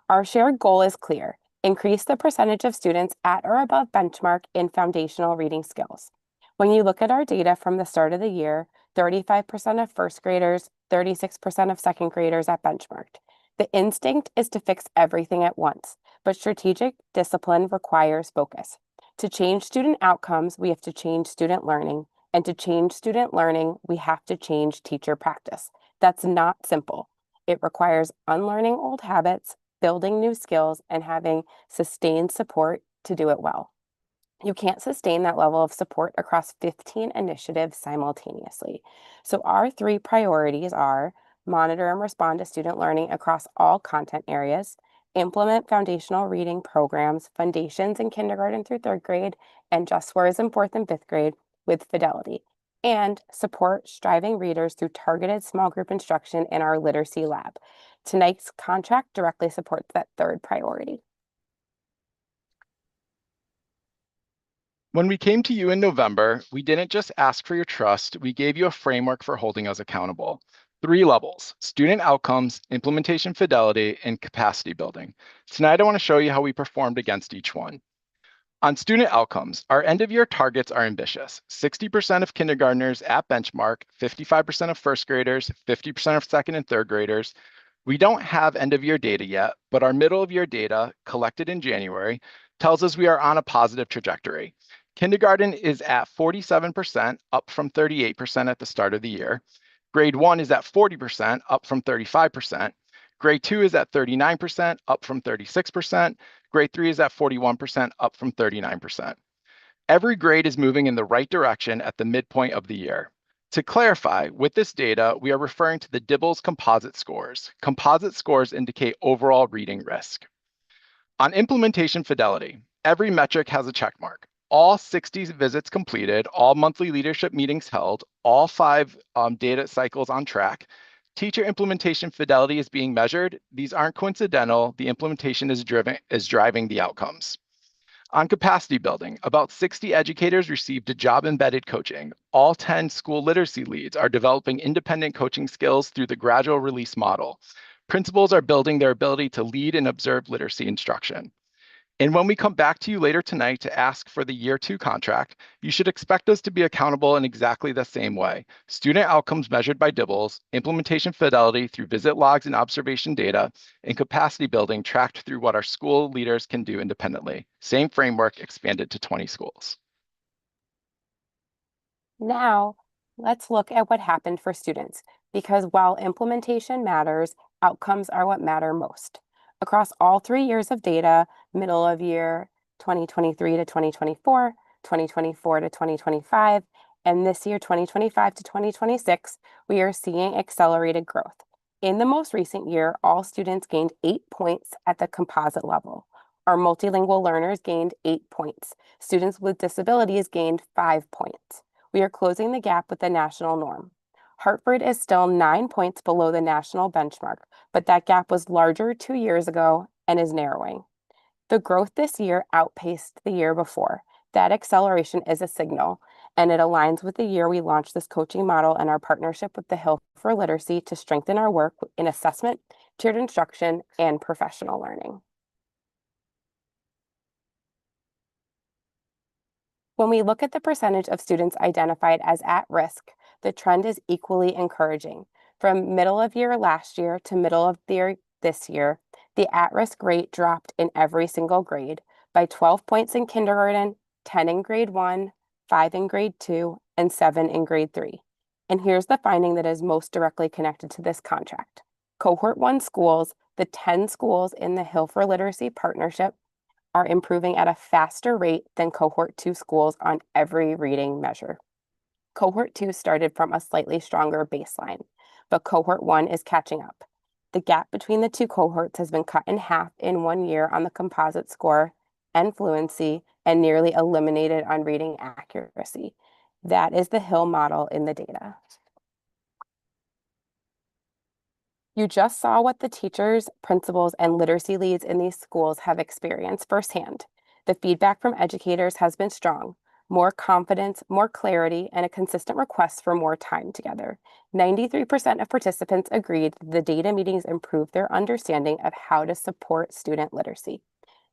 J: Our shared goal is clear: increase the percentage of students at or above benchmark in foundational reading skills. When you look at our data from the start of the year, 35% of first graders, 36% of second graders at benchmarked. The instinct is to fix everything at once, but strategic discipline requires focus. To change student outcomes, we have to change student learning, and to change student learning, we have to change teacher practice. That's not simple. It requires unlearning old habits, building new skills, and having sustained support to do it well. You can't sustain that level of support across 15 initiatives simultaneously. So our 3 priorities are: monitor and respond to student learning across all content areas, implement foundational reading programs, foundations in kindergarten through 3rd grade, and just words in 4th and 5th grade with fidelity, and support striving readers through targeted small group instruction in our literacy lab. Tonight's contract directly supports that 3rd priority.
I: When we came to you in November, we didn't just ask for your trust, we gave you a framework for holding us accountable. 3 levels: student outcomes, implementation fidelity, and capacity building. Tonight, I want to show you how we performed against each one. On student outcomes, our end-of-year targets are ambitious. 60% of kindergartners at benchmark, 55% of first graders, 50% of second and third graders. We don't have end-of-year data yet, but our middle-of-year data, collected in January, tells us we are on a positive trajectory. Kindergarten is at 47%, up from 38% at the start of the year. Grade 1 is at 40%, up from 35%. Grade 2 is at 39%, up from 36%. Grade 3 is at 41%, up from 39%. Every grade is moving in the right direction at the midpoint of the year. To clarify, with this data, we are referring to the DIBELS composite scores. Composite scores indicate overall reading risk. On implementation fidelity, every metric has a check mark. All 60 visits completed, all monthly leadership meetings held, all 5 data cycles on track. Teacher implementation fidelity is being measured. These aren't coincidental. The implementation is driving the outcomes. On capacity building, about 60 educators received job-embedded coaching. All 10 school literacy leads are developing independent coaching skills through the gradual release model. Principals are building their ability to lead and observe literacy instruction. And when we come back to you later tonight to ask for the year 2 contract, you should expect us to be accountable in exactly the same way. Student outcomes measured by DIBELS, implementation fidelity through visit logs and observation data, and capacity building tracked through what our school leaders can do independently. Same framework expanded to 20 schools.
J: Now, let's look at what happened for students, because while implementation matters, outcomes are what matter most. Across all 3 years of data, middle of year 2023 to 2024, 2024 to 2025, and this year 2025 to 2026, we are seeing accelerated growth. In the most recent year, all students gained 8 points at the composite level. Our multilingual learners gained 8 points. Students with disabilities gained 5 points. We are closing the gap with the national norm. Hartford is still 9 points below the national benchmark, but that gap was larger 2 years ago and is narrowing. The growth this year outpaced the year before. That acceleration is a signal, and it aligns with the year we launched this coaching model and our partnership with the Hill for Literacy to strengthen our work in assessment, tiered instruction, and professional learning. When we look at the percentage of students identified as at risk, the trend is equally encouraging. From middle of year last year to middle of the year this year, the at-risk rate dropped in every single grade by 12 points in kindergarten, 10 in grade 1, 5 in grade 2, and 7 in grade 3. And here's the finding that is most directly connected to this contract. Cohort 1 schools, the 10 schools in the Hill for Literacy Partnership, are improving at a faster rate than Cohort 2 schools on every reading measure. Cohort 2 started from a slightly stronger baseline, but Cohort 1 is catching up. The gap between the two cohorts has been cut in half in 1 year on the composite score and fluency, and nearly eliminated on reading accuracy. That is the Hill model in the data. You just saw what the teachers, principals, and literacy leads in these schools have experienced firsthand. The feedback from educators has been strong. More confidence, more clarity, and a consistent request for more time together. 93% of participants agreed the data meetings improved their understanding of how to support student literacy.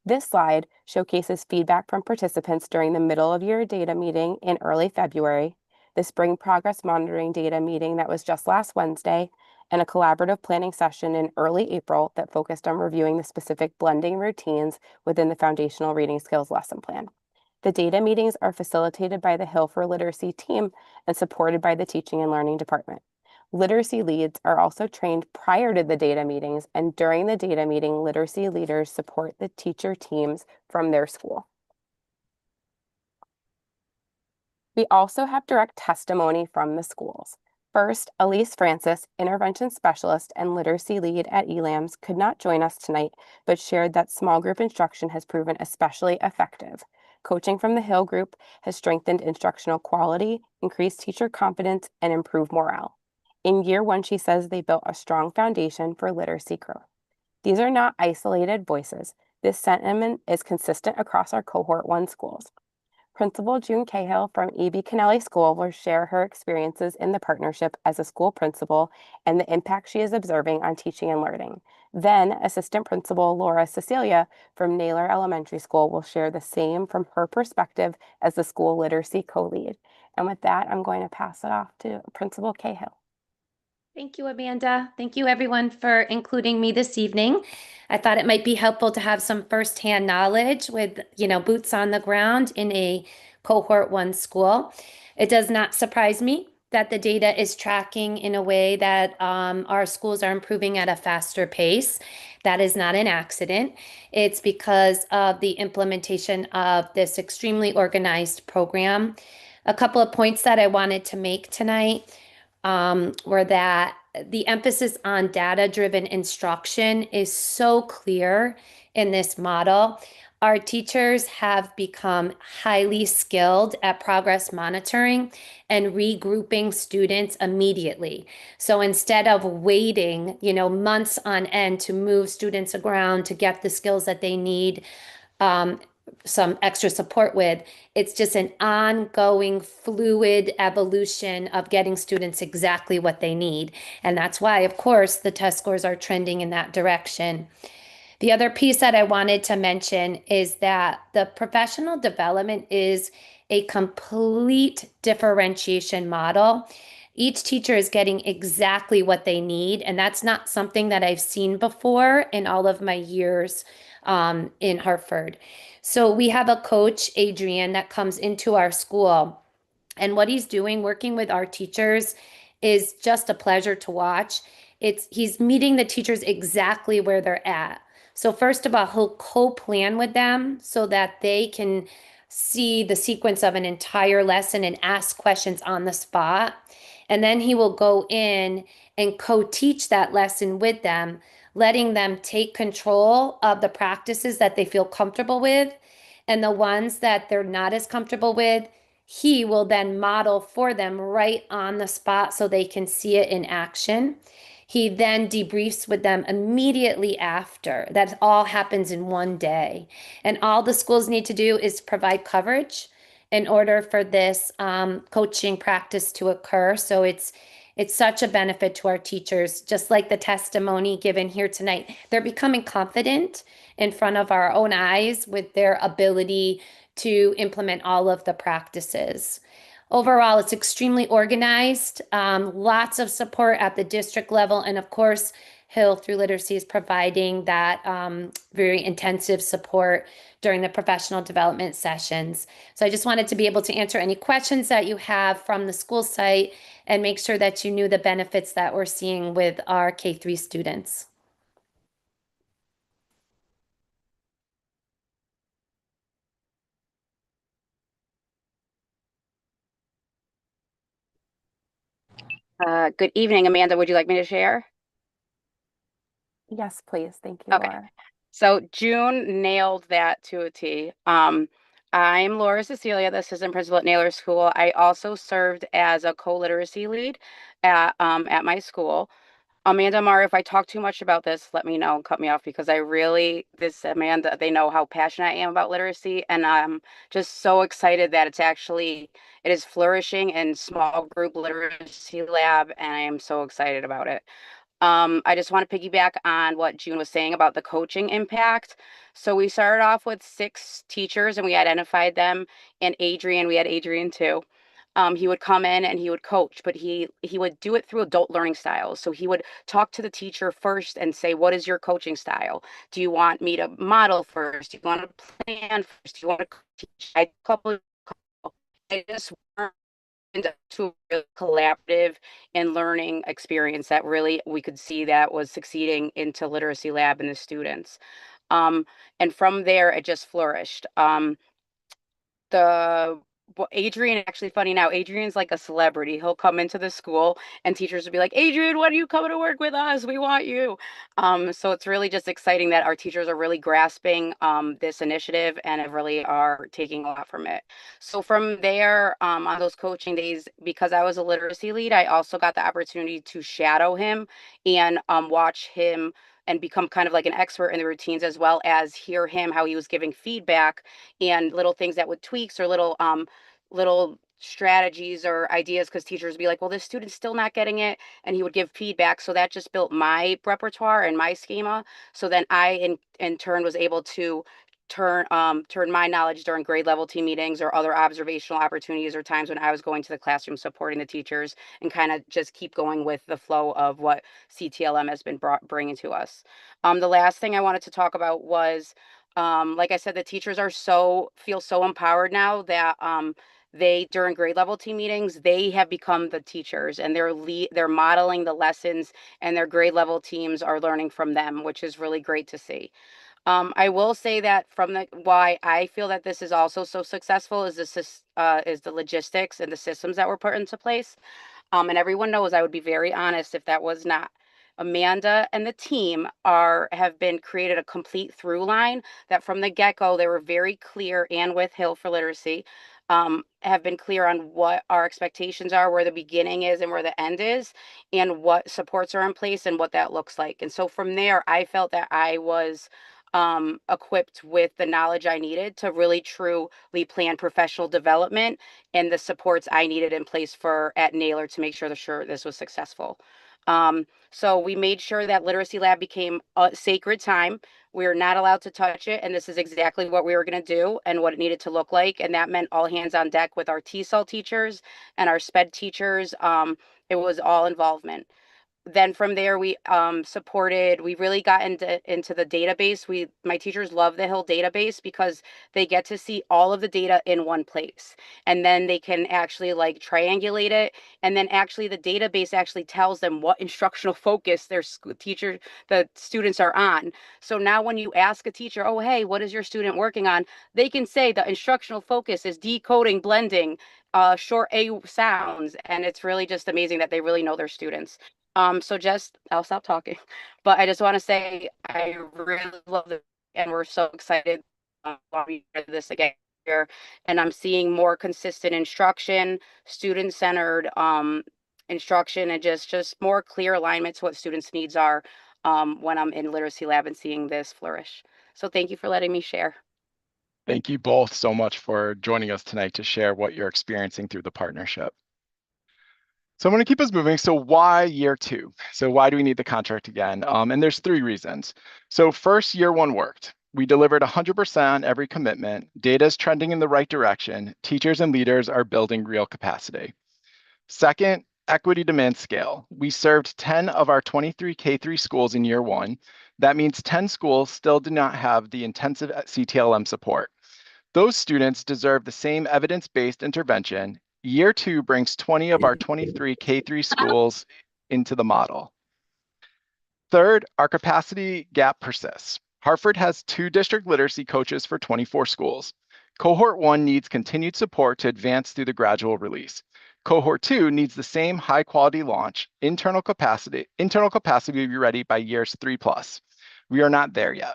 J: This slide showcases feedback from participants during the middle of year data meeting in early February, the spring progress monitoring data meeting that was just last Wednesday, and a collaborative planning session in early April that focused on reviewing the specific blending routines within the foundational reading skills lesson plan. The data meetings are facilitated by the Hill for Literacy team and supported by the Teaching and Learning Department. Literacy leads are also trained prior to the data meetings, and during the data meeting, literacy leaders support the teacher teams from their school. We also have direct testimony from the schools. First, Elise Francis, intervention specialist and literacy lead at ELAMS, could not join us tonight, but shared that small group instruction has proven especially effective. Coaching from the Hill group has strengthened instructional quality, increased teacher confidence, and improved morale. In year 1, she says they built a strong foundation for literacy growth. These are not isolated voices. This sentiment is consistent across our Cohort 1 schools. Principal June Cahill from E.B. Kennelly School will share her experiences in the partnership as a school principal and the impact she is observing on teaching and learning. Then, Assistant Principal Laura Cecilia from Naylor Elementary School will share the same from her perspective as the school literacy co-lead. And with that, I'm going to pass it off to Principal Cahill.
K: Thank you, Amanda. Thank you, everyone, for including me this evening. I thought it might be helpful to have some firsthand knowledge with, boots on the ground in a Cohort 1 school. It does not surprise me that the data is tracking in a way that our schools are improving at a faster pace. That is not an accident. It's because of the implementation of this extremely organized program. A couple of points that I wanted to make tonight were that the emphasis on data-driven instruction is so clear in this model. Our teachers have become highly skilled at progress monitoring and regrouping students immediately. So instead of waiting, months on end to move students around to get the skills that they need, some extra support with, it's just an ongoing fluid evolution of getting students exactly what they need. And that's why, of course, the test scores are trending in that direction. The other piece that I wanted to mention is that the professional development is a complete differentiation model. Each teacher is getting exactly what they need, and that's not something that I've seen before in all of my years in Hartford. So we have a coach, Adrian, that comes into our school, and what he's doing, working with our teachers, is just a pleasure to watch. He's meeting the teachers exactly where they're at. So first of all, he'll co-plan with them so that they can see the sequence of an entire lesson and ask questions on the spot. And then he will go in and co-teach that lesson with them, letting them take control of the practices that they feel comfortable with, and the ones that they're not as comfortable with, he will then model for them right on the spot so they can see it in action. He then debriefs with them immediately after. That all happens in one day. And all the schools need to do is provide coverage in order for this coaching practice to occur. So it's such a benefit to our teachers, just like the testimony given here tonight. They're becoming confident in front of our own eyes with their ability to implement all of the practices. Overall, it's extremely organized, lots of support at the district level, and of course, Hill through Literacy is providing that very intensive support during the professional development sessions. So I just wanted to be able to answer any questions that you have from the school site and make sure that you knew the benefits that we're seeing with our K-3 students.
L: Good evening, Amanda. Would you like me to share?
J: Yes, please. Thank you,
L: Okay.
J: Laura.
L: So June nailed that to a T. I'm Laura Cecilia, the assistant principal at Naylor School. I also served as a co-literacy lead at my school. Amanda, Mara, if I talk too much about this, let me know and cut me off because Amanda, they know how passionate I am about literacy, and I'm just so excited that it is flourishing in small group literacy lab, and I am so excited about it. I just want to piggyback on what June was saying about the coaching impact. So we started off with 6 teachers and we identified them, and we had Adrian too. He would come in and he would coach, but he would do it through adult learning styles. So he would talk to the teacher first and say, what is your coaching style? Do you want me to model first? Do you want to plan first? Do you want to teach? I just to a really collaborative and learning experience that really we could see that was succeeding into Literacy Lab and the students. And from there, it just flourished. Adrian, actually funny now, Adrian's like a celebrity. He'll come into the school and teachers will be like, Adrian, when are you coming to work with us? We want you. So it's really just exciting that our teachers are really grasping this initiative and really are taking a lot from it. So from there, on those coaching days, because I was a literacy lead, I also got the opportunity to shadow him and watch him and become kind of like an expert in the routines, as well as hear him how he was giving feedback and little things that would tweaks or little strategies or ideas, because teachers would be like, well, this student's still not getting it, and he would give feedback. So that just built my repertoire and my schema. So then I in turn was able to turn my knowledge during grade level team meetings or other observational opportunities or times when I was going to the classroom supporting the teachers, and kind of just keep going with the flow of what CTLM has been bringing to us. The last thing I wanted to talk about was, like I said, the teachers feel so empowered now that they, during grade level team meetings, they have become the teachers, and they're modeling the lessons, and their grade level teams are learning from them, which is really great to see. I will say that why I feel that this is also so successful is the logistics and the systems that were put into place. And everyone knows I would be very honest if that was not. Amanda and the team have been created a complete through line that from the get-go, they were very clear, and with Hill for Literacy, have been clear on what our expectations are, where the beginning is and where the end is, and what supports are in place and what that looks like. And so from there, I felt that I was equipped with the knowledge I needed to really truly plan professional development and the supports I needed in place at Naylor to make sure this was successful. So we made sure that Literacy Lab became a sacred time. We were not allowed to touch it, and this is exactly what we were going to do and what it needed to look like. And that meant all hands on deck with our TESOL teachers and our SPED teachers. It was all involvement. Then from there, we really got into the database. My teachers love the Hill database because they get to see all of the data in one place, and then they can actually like triangulate it. And then actually the database actually tells them what instructional focus the students are on. So now when you ask a teacher, oh, hey, what is your student working on? They can say the instructional focus is decoding, blending, short A sounds. And it's really just amazing that they really know their students. I'll stop talking, but I just want to say I really love it, and we're so excited while we do this again here. And I'm seeing more consistent instruction, student-centered instruction, and just more clear alignment to what students' needs are when I'm in Literacy Lab and seeing this flourish. So thank you for letting me share.
I: Thank you both so much for joining us tonight to share what you're experiencing through the partnership. So I'm going to keep us moving. So why year 2? So why do we need the contract again? And there's 3 reasons. So first, year 1 worked. We delivered 100% on every commitment. Data is trending in the right direction. Teachers and leaders are building real capacity. Second, equity demand scale. We served 10 of our 23 K-3 schools in year one. That means 10 schools still do not have the intensive CTLM support. Those students deserve the same evidence-based intervention. Year two brings 20 of our 23 K-3 schools into the model. Third, our capacity gap persists. Hartford has 2 district literacy coaches for 24 schools. Cohort 1 needs continued support to advance through the gradual release. Cohort 2 needs the same high quality launch. Internal capacity will be ready by years 3+. We are not there yet.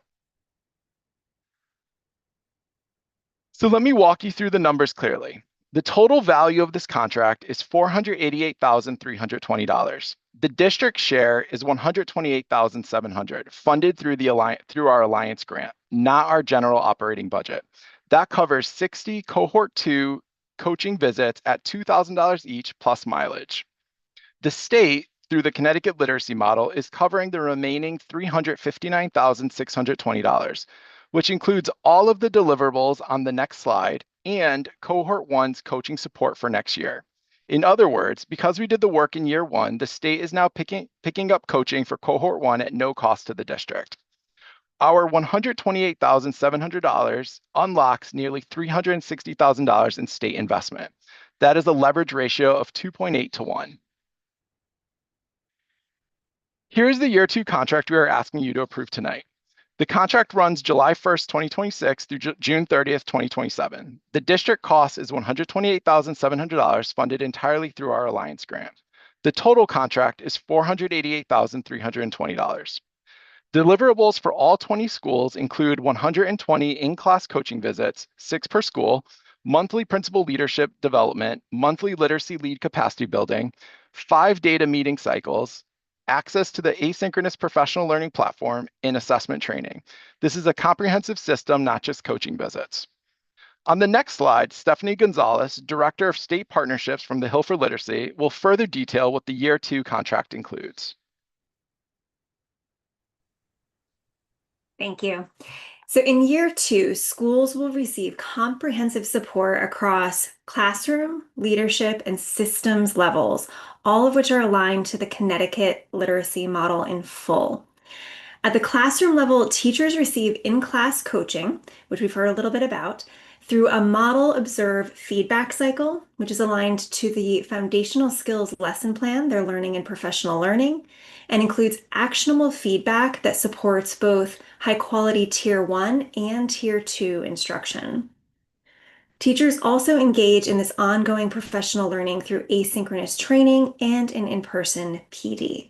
I: So let me walk you through the numbers clearly. The total value of this contract is $488,320. The district share is $128,700, funded through our Alliance grant, not our general operating budget. That covers 60 cohort 2 coaching visits at $2,000 each plus mileage. The state, through the Connecticut Literacy Model, is covering the remaining $359,620, which includes all of the deliverables on the next slide and cohort 1's coaching support for next year. In other words, because we did the work in year one, the state is now picking up coaching for cohort 1 at no cost to the district. Our $128,700 unlocks nearly $360,000 in state investment. That is a leverage ratio of 2.8 to 1. Here's the year 2 contract we are asking you to approve tonight. The contract runs July 1st, 2026 through June 30th, 2027. The district cost is $128,700 funded entirely through our Alliance grant. The total contract is $488,320. Deliverables for all 20 schools include 120 in-class coaching visits, 6 per school, monthly principal leadership development, monthly literacy lead capacity building, 5 data meeting cycles, access to the asynchronous professional learning platform, and assessment training. This is a comprehensive system, not just coaching visits. On the next slide, Stephanie Gonzalez, Director of State Partnerships from the Hill for Literacy, will further detail what the year 2 contract includes.
M: Thank you. So in year 2, schools will receive comprehensive support across classroom, leadership, and systems levels, all of which are aligned to the Connecticut Literacy Model in full. At the classroom level, teachers receive in-class coaching, which we've heard a little bit about, through a model observe feedback cycle, which is aligned to the foundational skills lesson plan they're learning in professional learning, and includes actionable feedback that supports both high quality tier 1 and tier 2 instruction. Teachers also engage in this ongoing professional learning through asynchronous training and an in-person PD.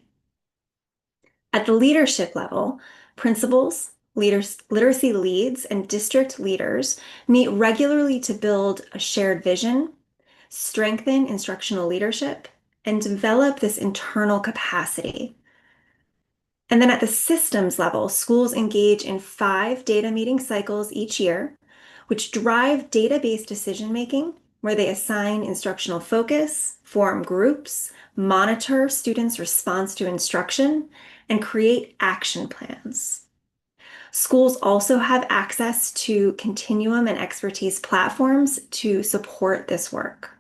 M: At the leadership level, principals, literacy leads, and district leaders meet regularly to build a shared vision, strengthen instructional leadership, and develop this internal capacity. And then at the systems level, schools engage in 5 data meeting cycles each year, which drive data-based decision-making, where they assign instructional focus, form groups, monitor students' response to instruction, and create action plans. Schools also have access to continuum and expertise platforms to support this work.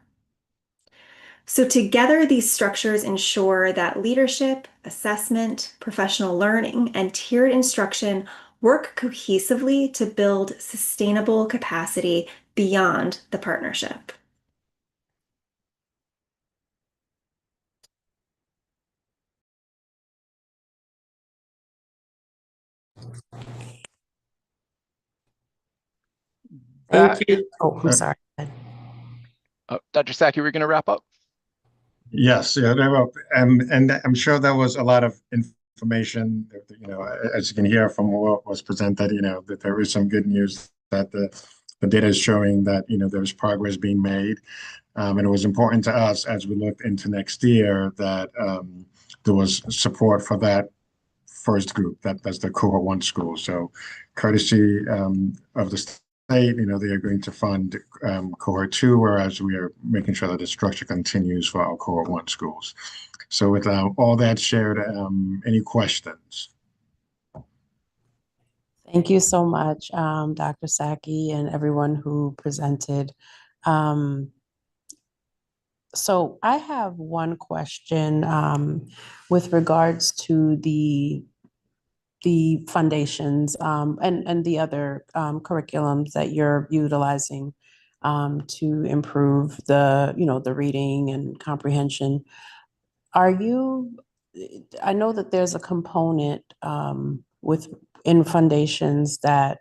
M: So together, these structures ensure that leadership, assessment, professional learning, and tiered instruction work cohesively to build sustainable capacity beyond the partnership.
C: Thank you. Oh, I'm sorry.
I: Dr. Sacchi, we're going to wrap up.
H: Yes, yeah, and I'm sure there was a lot of information, you know, as you can hear from what was presented, you know, that there is some good news that the data is showing that, you know, there's progress being made. And it was important to us as we looked into next year that there was support for that first group, that's the cohort 1 school. So courtesy of the state, you know, they are going to fund cohort 2, whereas we are making sure that the structure continues for our cohort 1 schools. So with all that shared, any questions?
C: Thank you so much, Dr. Saki and everyone who presented. So I have one question with regards to the foundations and the other curriculums that you're utilizing to improve the reading and comprehension. Are you, I know that there's a component in foundations that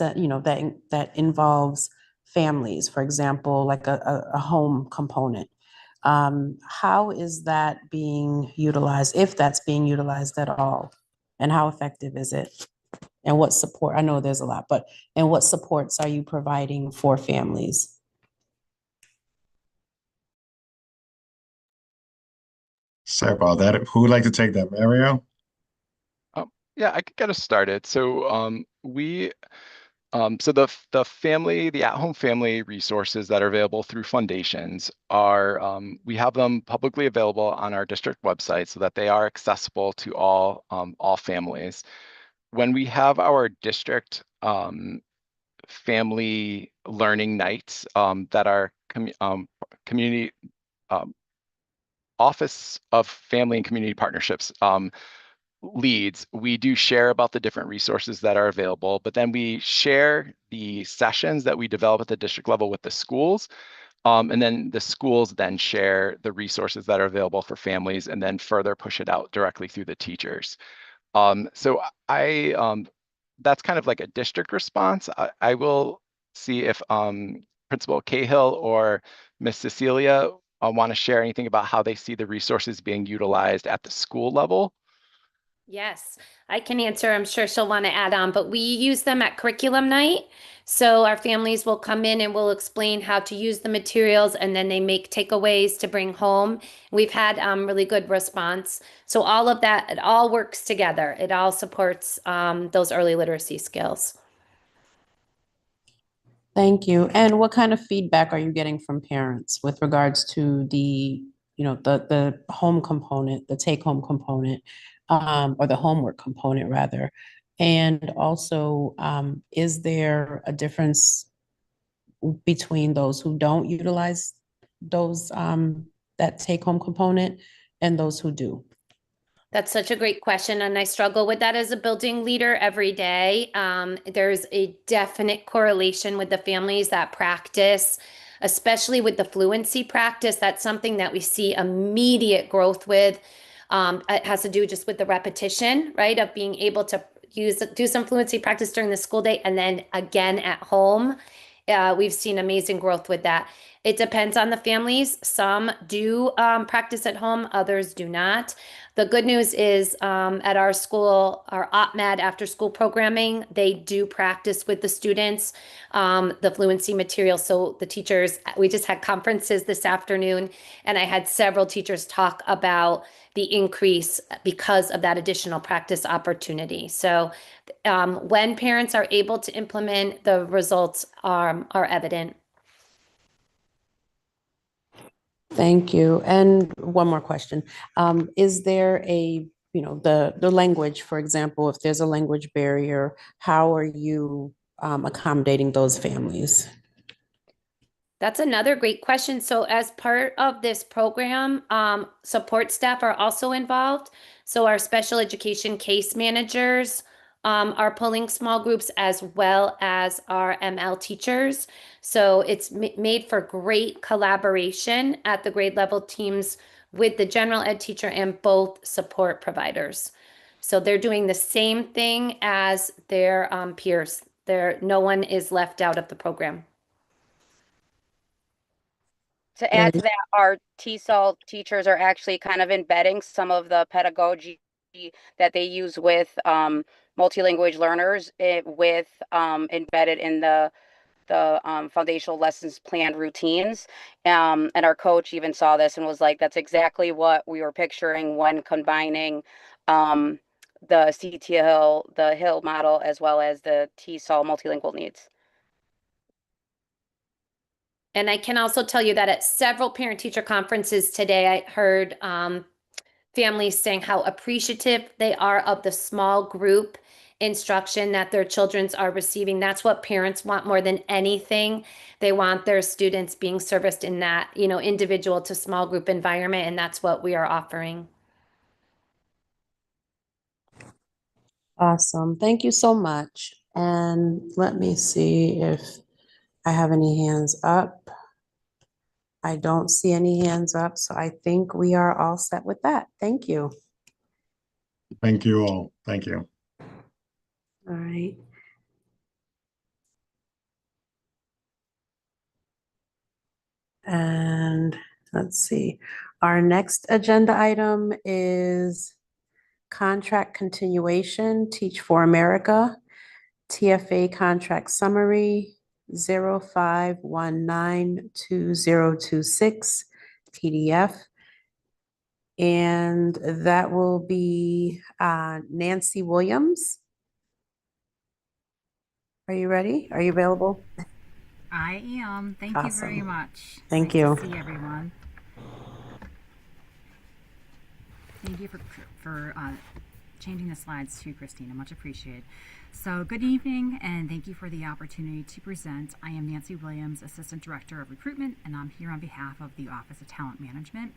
C: that involves families, for example, like a home component. How is that being utilized, if that's being utilized at all? And how effective is it? And what support, I know there's a lot, and what supports are you providing for families?
H: Sorry about that. Who would like to take that, Mario?
I: Yeah, I could get us started. So the at-home family resources that are available through foundations are, we have them publicly available on our district website so that they are accessible to all families. When we have our district family learning nights that are community Office of Family and Community Partnerships leads, we do share about the different resources that are available, but then we share the sessions that we develop at the district level with the schools. And then the schools then share the resources that are available for families and then further push it out directly through the teachers. So that's kind of like a district response. I will see if Principal Cahill or Miss Cecilia want to share anything about how they see the resources being utilized at the school level.
K: Yes, I can answer. I'm sure she'll want to add on, but we use them at curriculum night. So our families will come in and we'll explain how to use the materials, and then they make takeaways to bring home. We've had really good response. So all of that, it all works together. It all supports those early literacy skills.
C: Thank you. And what kind of feedback are you getting from parents with regards to the home component, the take-home component, or the homework component rather? And also, is there a difference between those who don't utilize those that take-home component and those who do?
K: That's such a great question, and I struggle with that as a building leader every day. There's a definite correlation with the families that practice, especially with the fluency practice. That's something that we see immediate growth with. It has to do just with the repetition, right, of being able to do some fluency practice during the school day and then again at home. We've seen amazing growth with that. It depends on the families. Some do practice at home, others do not. The good news is at our school, our OpMed after school programming, they do practice with the students the fluency material. So the teachers, we just had conferences this afternoon, and I had several teachers talk about the increase because of that additional practice opportunity. So when parents are able to implement, the results are evident.
C: Thank you. And one more question. Is there the language, for example, if there's a language barrier, how are you accommodating those families?
K: That's another great question. So as part of this program, support staff are also involved. So our special education case managers are pulling small groups as well as our ML teachers. So it's made for great collaboration at the grade level teams with the general ed teacher and both support providers. So they're doing the same thing as their peers. No one is left out of the program.
L: To add to that, our TESOL teachers are actually kind of embedding some of the pedagogy that they use with multilingual learners embedded in the foundational lessons plan routines. And our coach even saw this and was like, that's exactly what we were picturing when combining the CT Hill model as well as the TESOL multilingual needs.
K: And I can also tell you that at several parent-teacher conferences today, I heard families saying how appreciative they are of the small group instruction that their children are receiving. That's what parents want more than anything. They want their students being serviced in that, individual to small group environment, and that's what we are offering.
C: Awesome. Thank you so much. And let me see if I have any hands up. I don't see any hands up, so I think we are all set with that. Thank you.
H: Thank you all. Thank you.
C: All right. And let's see, our next agenda item is contract continuation, Teach for America, TFA contract summary 05192026 PDF. And that will be Nancy Williams. Are you ready? Are you available?
N: I am. Thank you very
C: Awesome.
N: much.
C: Thank
N: Nice
C: you.
N: to see everyone. Thank you for changing the slides too, Christina. Much appreciated. So good evening, and thank you for the opportunity to present. I am Nancy Williams, Assistant Director of Recruitment, and I'm here on behalf of the Office of Talent Management.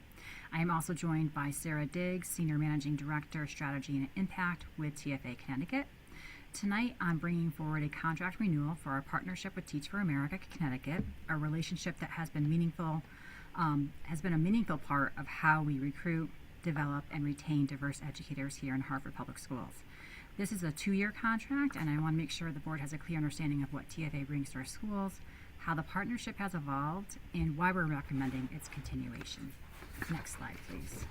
N: I am also joined by Sarah Diggs, Senior Managing Director, Strategy and Impact with TFA Connecticut. Tonight, I'm bringing forward a contract renewal for our partnership with Teach for America Connecticut, a relationship that has been a meaningful part of how we recruit, develop, and retain diverse educators here in Hartford Public Schools. This is a 2-year contract, and I want to make sure the board has a clear understanding of what TFA brings to our schools, how the partnership has evolved, and why we're recommending its continuation. Next slide, please.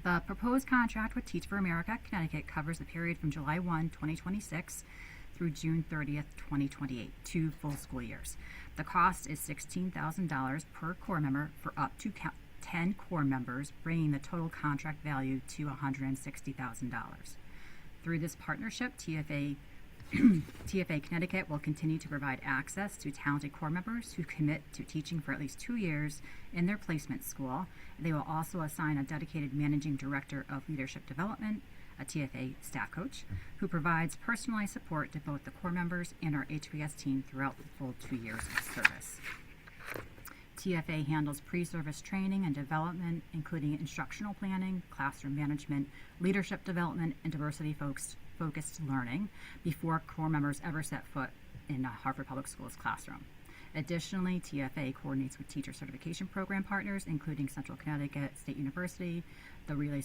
N: The proposed contract with Teach for America Connecticut covers the period from July 1, 2026 through June 30th, 2028, 2 full school years. The cost is $16,000 per core member for up to 10 core members, bringing the total contract value to $160,000. Through this partnership, TFA Connecticut will continue to provide access to talented core members who commit to teaching for at least 2 years in their placement school. They will also assign a dedicated managing director of leadership development, a TFA staff coach, who provides personalized support to both the core members and our HPS team throughout the full 2 years of service. TFA handles pre-service training and development, including instructional planning, classroom management, leadership development, and diversity-focused learning before core members ever set foot in a Hartford Public Schools classroom. Additionally, TFA coordinates with teacher certification program partners, including Central Connecticut State University, the Relay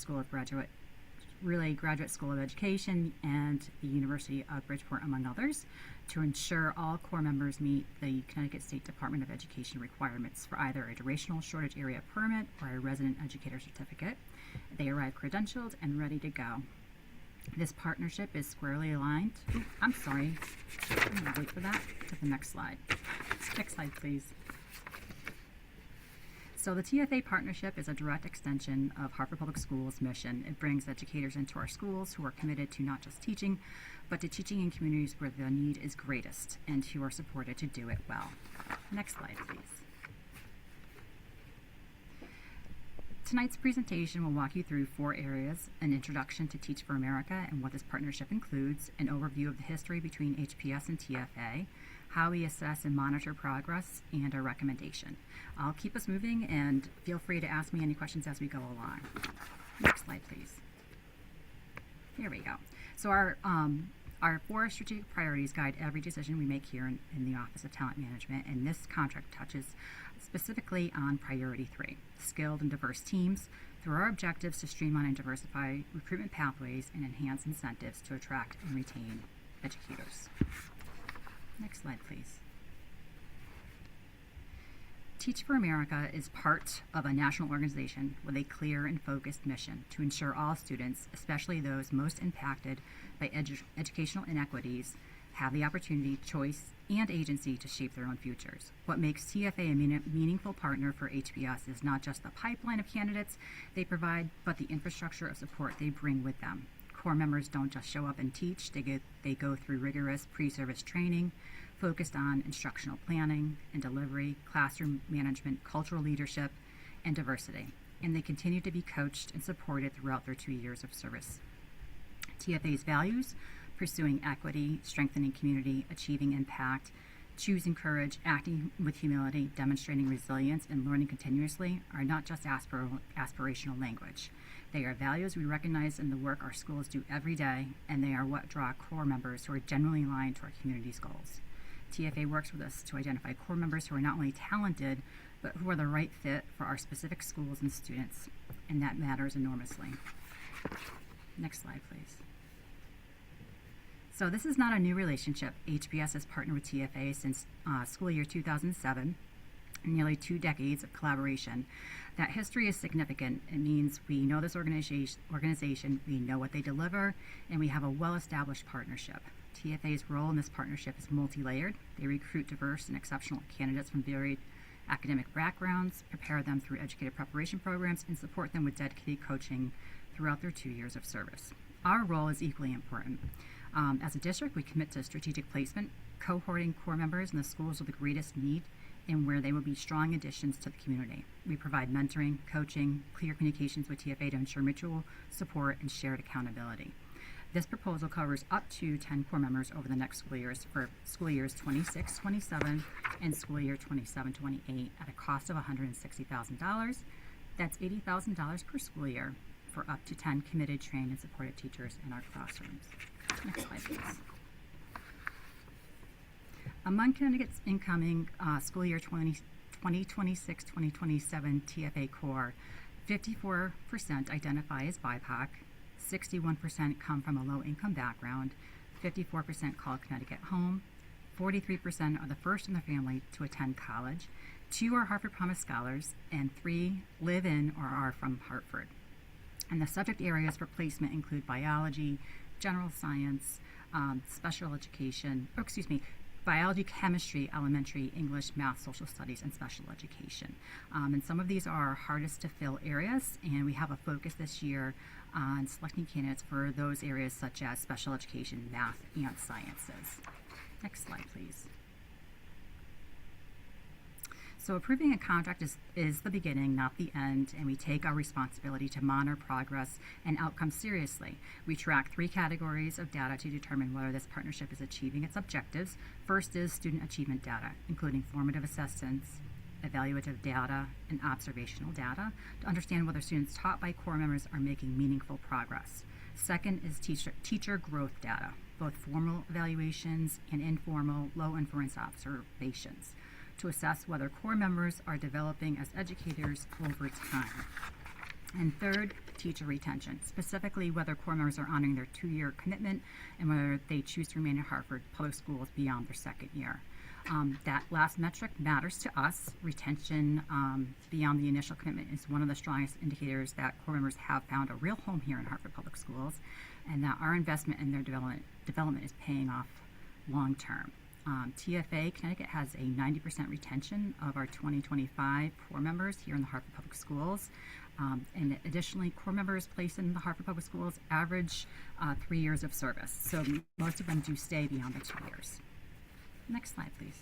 N: Graduate School of Education, and the University of Bridgeport, among others, to ensure all core members meet the Connecticut State Department of Education requirements for either a durational shortage area permit or a resident educator certificate. They arrive credentialed and ready to go. This partnership is squarely aligned. Ooh, I'm sorry. I'm going to wait for that to the next slide. Next slide, please. So the TFA partnership is a direct extension of Hartford Public Schools' mission. It brings educators into our schools who are committed to not just teaching, but to teaching in communities where the need is greatest and who are supported to do it well. Next slide, please. Tonight's presentation will walk you through 4 areas: an introduction to Teach for America and what this partnership includes, an overview of the history between HPS and TFA, how we assess and monitor progress, and a recommendation. I'll keep us moving, and feel free to ask me any questions as we go along. Next slide, please. Here we go. So our 4 strategic priorities guide every decision we make here in the Office of Talent Management, and this contract touches specifically on priority 3, skilled and diverse teams, through our objectives to streamline and diversify recruitment pathways and enhance incentives to attract and retain educators. Next slide, please. Teach for America is part of a national organization with a clear and focused mission to ensure all students, especially those most impacted by educational inequities, have the opportunity, choice, and agency to shape their own futures. What makes TFA a meaningful partner for HPS is not just the pipeline of candidates they provide, but the infrastructure of support they bring with them. Core members don't just show up and teach, they go through rigorous pre-service training focused on instructional planning and delivery, classroom management, cultural leadership, and diversity. And they continue to be coached and supported throughout their 2 years of service TFA's values, pursuing equity, strengthening community, achieving impact, choosing courage, acting with humility, demonstrating resilience, and learning continuously are not just aspirational language. They are values we recognize in the work our schools do every day, and they are what draw core members who are genuinely aligned to our community's goals. TFA works with us to identify core members who are not only talented, but who are the right fit for our specific schools and students, and that matters enormously. Next slide, please. So this is not a new relationship. HBS has partnered with TFA since school year 2007, nearly 2 decades of collaboration. That history is significant. It means we know this organization, we know what they deliver, and we have a well-established partnership. TFA's role in this partnership is multi-layered. They recruit diverse and exceptional candidates from varied academic backgrounds, prepare them through educator preparation programs, and support them with dedicated coaching throughout their 2 years of service. Our role is equally important. As a district, we commit to strategic placement, cohorting core members in the schools with the greatest need and where they will be strong additions to the community. We provide mentoring, coaching, clear communications with TFA to ensure mutual support and shared accountability. This proposal covers up to 10 core members over the next school years for school years 26-27 and school year 27-28 at a cost of $160,000. That's $80,000 per school year for up to 10 committed, trained, and supported teachers in our classrooms. Next slide, please. Among Connecticut's incoming school year 2026-2027 TFA core, 54% identify as BIPOC, 61% come from a low-income background, 54% call Connecticut home, 43% are the first in their family to attend college, 2 are Hartford Promise Scholars, and 3 live in or are from Hartford. And the subject areas for placement include biology, general science, special education, biology, chemistry, elementary, English, math, social studies, and special education. And some of these are our hardest to fill areas, and we have a focus this year on selecting candidates for those areas such as special education, math, and sciences. Next slide, please. So approving a contract is the beginning, not the end, and we take our responsibility to monitor progress and outcomes seriously. We track 3 categories of data to determine whether this partnership is achieving its objectives. First is student achievement data, including formative assessments, evaluative data, and observational data to understand whether students taught by core members are making meaningful progress. Second is teacher growth data, both formal evaluations and informal low-inference observations, to assess whether core members are developing as educators over time. And third, teacher retention, specifically whether core members are honoring their 2-year commitment and whether they choose to remain in Hartford Public Schools beyond their 2nd year. That last metric matters to us. Retention beyond the initial commitment is one of the strongest indicators that core members have found a real home here in Hartford Public Schools, and that our investment in their development is paying off long term. TFA Connecticut has a 90% retention of our 2025 core members here in the Hartford Public Schools. And additionally, core members placed in the Hartford Public Schools average 3 years of service. So most of them do stay beyond the 2 years. Next slide, please.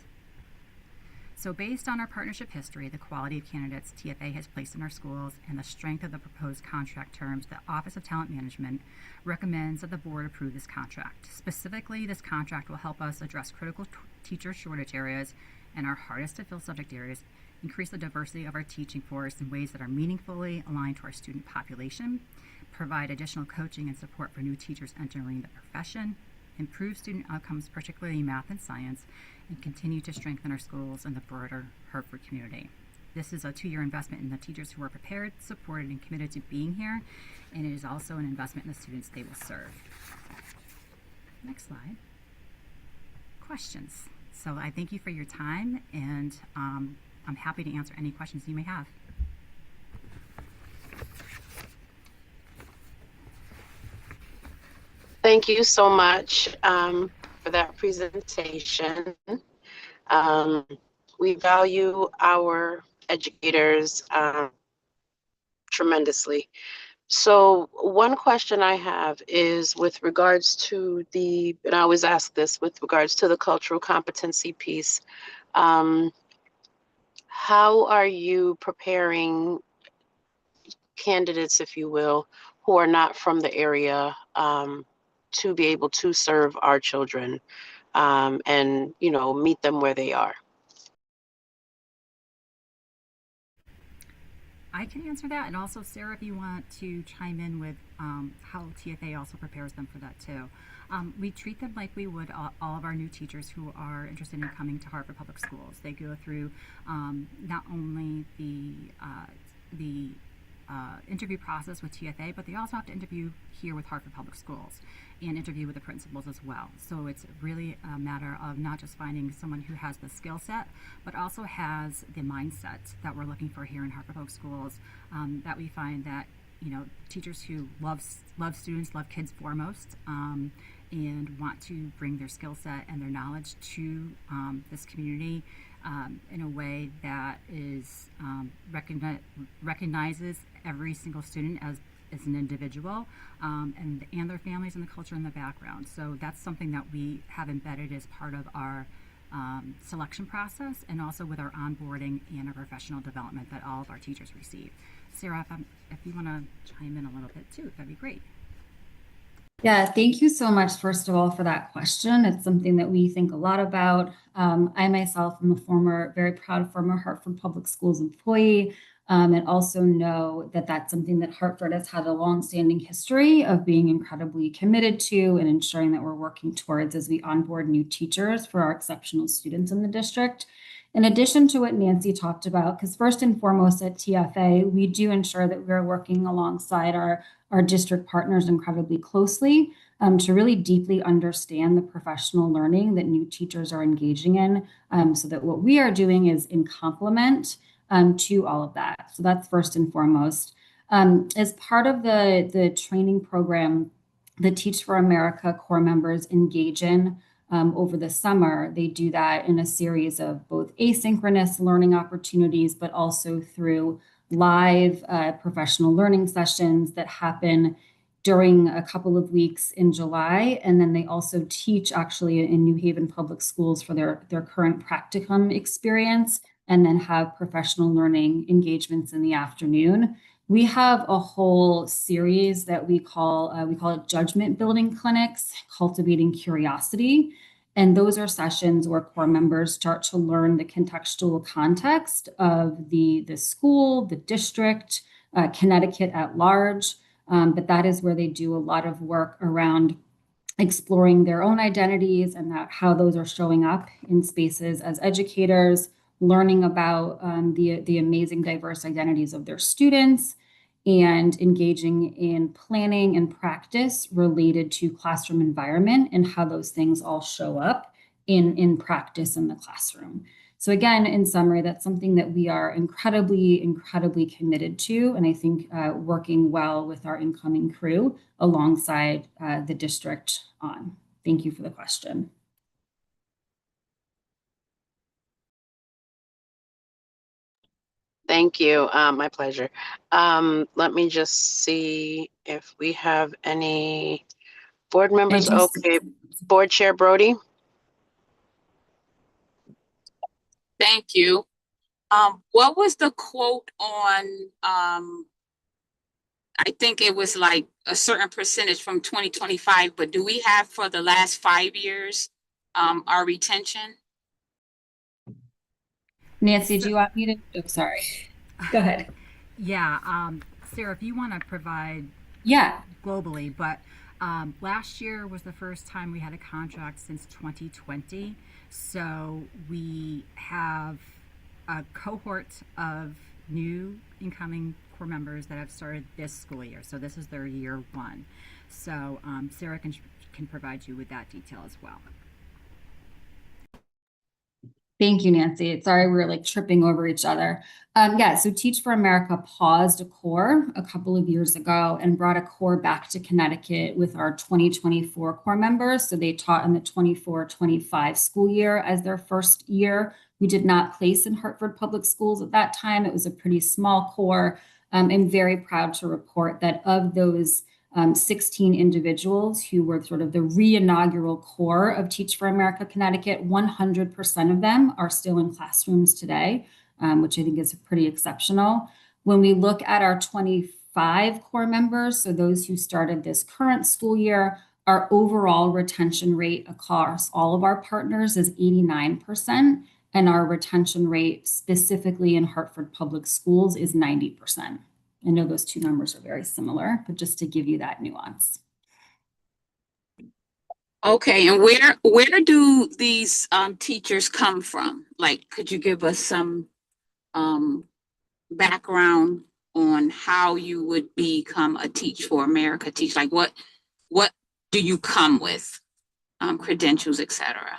N: So based on our partnership history, the quality of candidates TFA has placed in our schools, and the strength of the proposed contract terms, the Office of Talent Management recommends that the board approve this contract. Specifically, this contract will help us address critical teacher shortage areas and our hardest to fill subject areas, increase the diversity of our teaching force in ways that are meaningfully aligned to our student population, provide additional coaching and support for new teachers entering the profession, improve student outcomes, particularly in math and science, and continue to strengthen our schools and the broader Hartford community. This is a 2-year investment in the teachers who are prepared, supported, and committed to being here, and it is also an investment in the students they will serve. Next slide. Questions. So I thank you for your time, and I'm happy to answer any questions you may have.
O: Thank you so much for that presentation. We value our educators tremendously. So one question I have is with regards to and I always ask this with regards to the cultural competency piece. How are you preparing candidates, if you will, who are not from the area to be able to serve our children and, you know, meet them where they are?
N: I can answer that. And also, Sarah, if you want to chime in with how TFA also prepares them for that too. We treat them like we would all of our new teachers who are interested in coming to Hartford Public Schools. They go through not only the interview process with TFA, but they also have to interview here with Hartford Public Schools and interview with the principals as well. So it's really a matter of not just finding someone who has the skill set, but also has the mindset that we're looking for here in Hartford Public Schools, that we find that, you know, teachers who love students, love kids foremost, and want to bring their skill set and their knowledge to this community in a way that is recognizes every single student as an individual, and their families and the culture and the background. So that's something that we have embedded as part of our selection process, and also with our onboarding and our professional development that all of our teachers receive. Sarah, if you want to chime in a little bit too, that'd be great.
P: Yeah, thank you so much, first of all, for that question. It's something that we think a lot about. I myself am a very proud former Hartford Public Schools employee, and also know that that's something that Hartford has had a longstanding history of being incredibly committed to and ensuring that we're working towards as we onboard new teachers for our exceptional students in the district. In addition to what Nancy talked about, because first and foremost at TFA, we do ensure that we're working alongside our district partners incredibly closely to really deeply understand the professional learning that new teachers are engaging in, so that what we are doing is in complement to all of that. So that's first and foremost. As part of the training program, the Teach for America core members engage in over the summer. They do that in a series of both asynchronous learning opportunities, but also through live professional learning sessions that happen during a couple of weeks in July. And then they also teach actually in New Haven Public Schools for their current practicum experience, and then have professional learning engagements in the afternoon. We have a whole series that we call it judgment building clinics, cultivating curiosity. And those are sessions where core members start to learn the contextual context of the school, the district, Connecticut at large. But that is where they do a lot of work around exploring their own identities and how those are showing up in spaces as educators, learning about the amazing diverse identities of their students, and engaging in planning and practice related to classroom environment and how those things all show up in practice in the classroom. So again, in summary, that's something that we are incredibly, incredibly committed to, and I think working well with our incoming crew alongside the district on. Thank you for the question.
O: Thank you. My pleasure. Let me just see if we have any board members. Okay, Board Chair Brody.
Q: Thank you. What was the quote on, I think it was like a certain percentage from 2025, but do we have for the last 5 years, our retention?
P: Nancy, do you want me to? Oh, sorry. Go ahead.
N: Yeah, Sarah, if you want to provide globally, but last year was the first time we had a contract since 2020. So we have a cohort of new incoming core members that have started this school year. So this is their year one. So Sarah can provide you with that detail as well.
P: Thank you, Nancy. Sorry, we were like tripping over each other. So Teach for America paused a core a couple of years ago and brought a core back to Connecticut with our 2024 core members. So they taught in the 24-25 school year as their first year. We did not place in Hartford Public Schools at that time. It was a pretty small core. I'm very proud to report that of those 16 individuals who were sort of the re-inaugural core of Teach for America Connecticut, 100% of them are still in classrooms today, which I think is pretty exceptional. When we look at our 25 core members, so those who started this current school year, Our overall retention rate across all of our partners is 89%, and our retention rate specifically in Hartford Public Schools is 90%. I know those two numbers are very similar, but just to give you that nuance.
Q: Okay, and where do these teachers come from? Like, could you give us some background on how you would become a Teach for America teacher? Like, what do you come with, credentials, etc.?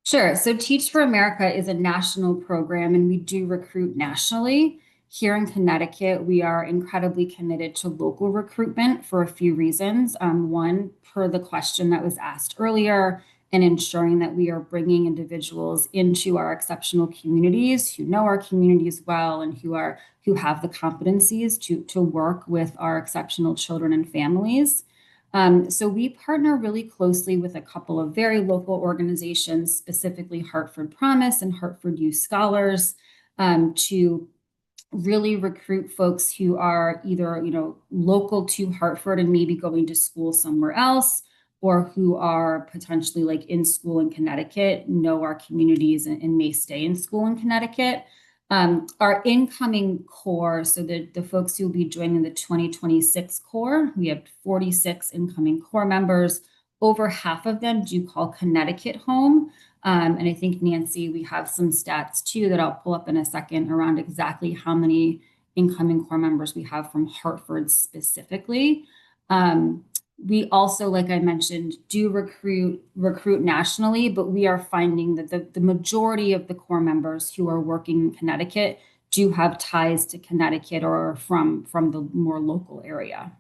P: Sure. So Teach for America is a national program, and we do recruit nationally. Here in Connecticut, we are incredibly committed to local recruitment for a few reasons. One, per the question that was asked earlier, and ensuring that we are bringing individuals into our exceptional communities who know our communities well and who have the competencies to work with our exceptional children and families. So we partner really closely with a couple of very local organizations, specifically Hartford Promise and Hartford Youth Scholars, to really recruit folks who are either, local to Hartford and maybe going to school somewhere else, or who are potentially like in school in Connecticut, know our communities and may stay in school in Connecticut. Our incoming core, so the folks who will be joining the 2026 core, we have 46 incoming core members. Over half of them do call Connecticut home. And I think, Nancy, we have some stats too that I'll pull up in a second around exactly how many incoming core members we have from Hartford specifically. We also, like I mentioned, do recruit nationally, but we are finding that the majority of the core members who are working in Connecticut do have ties to Connecticut or from the more local area.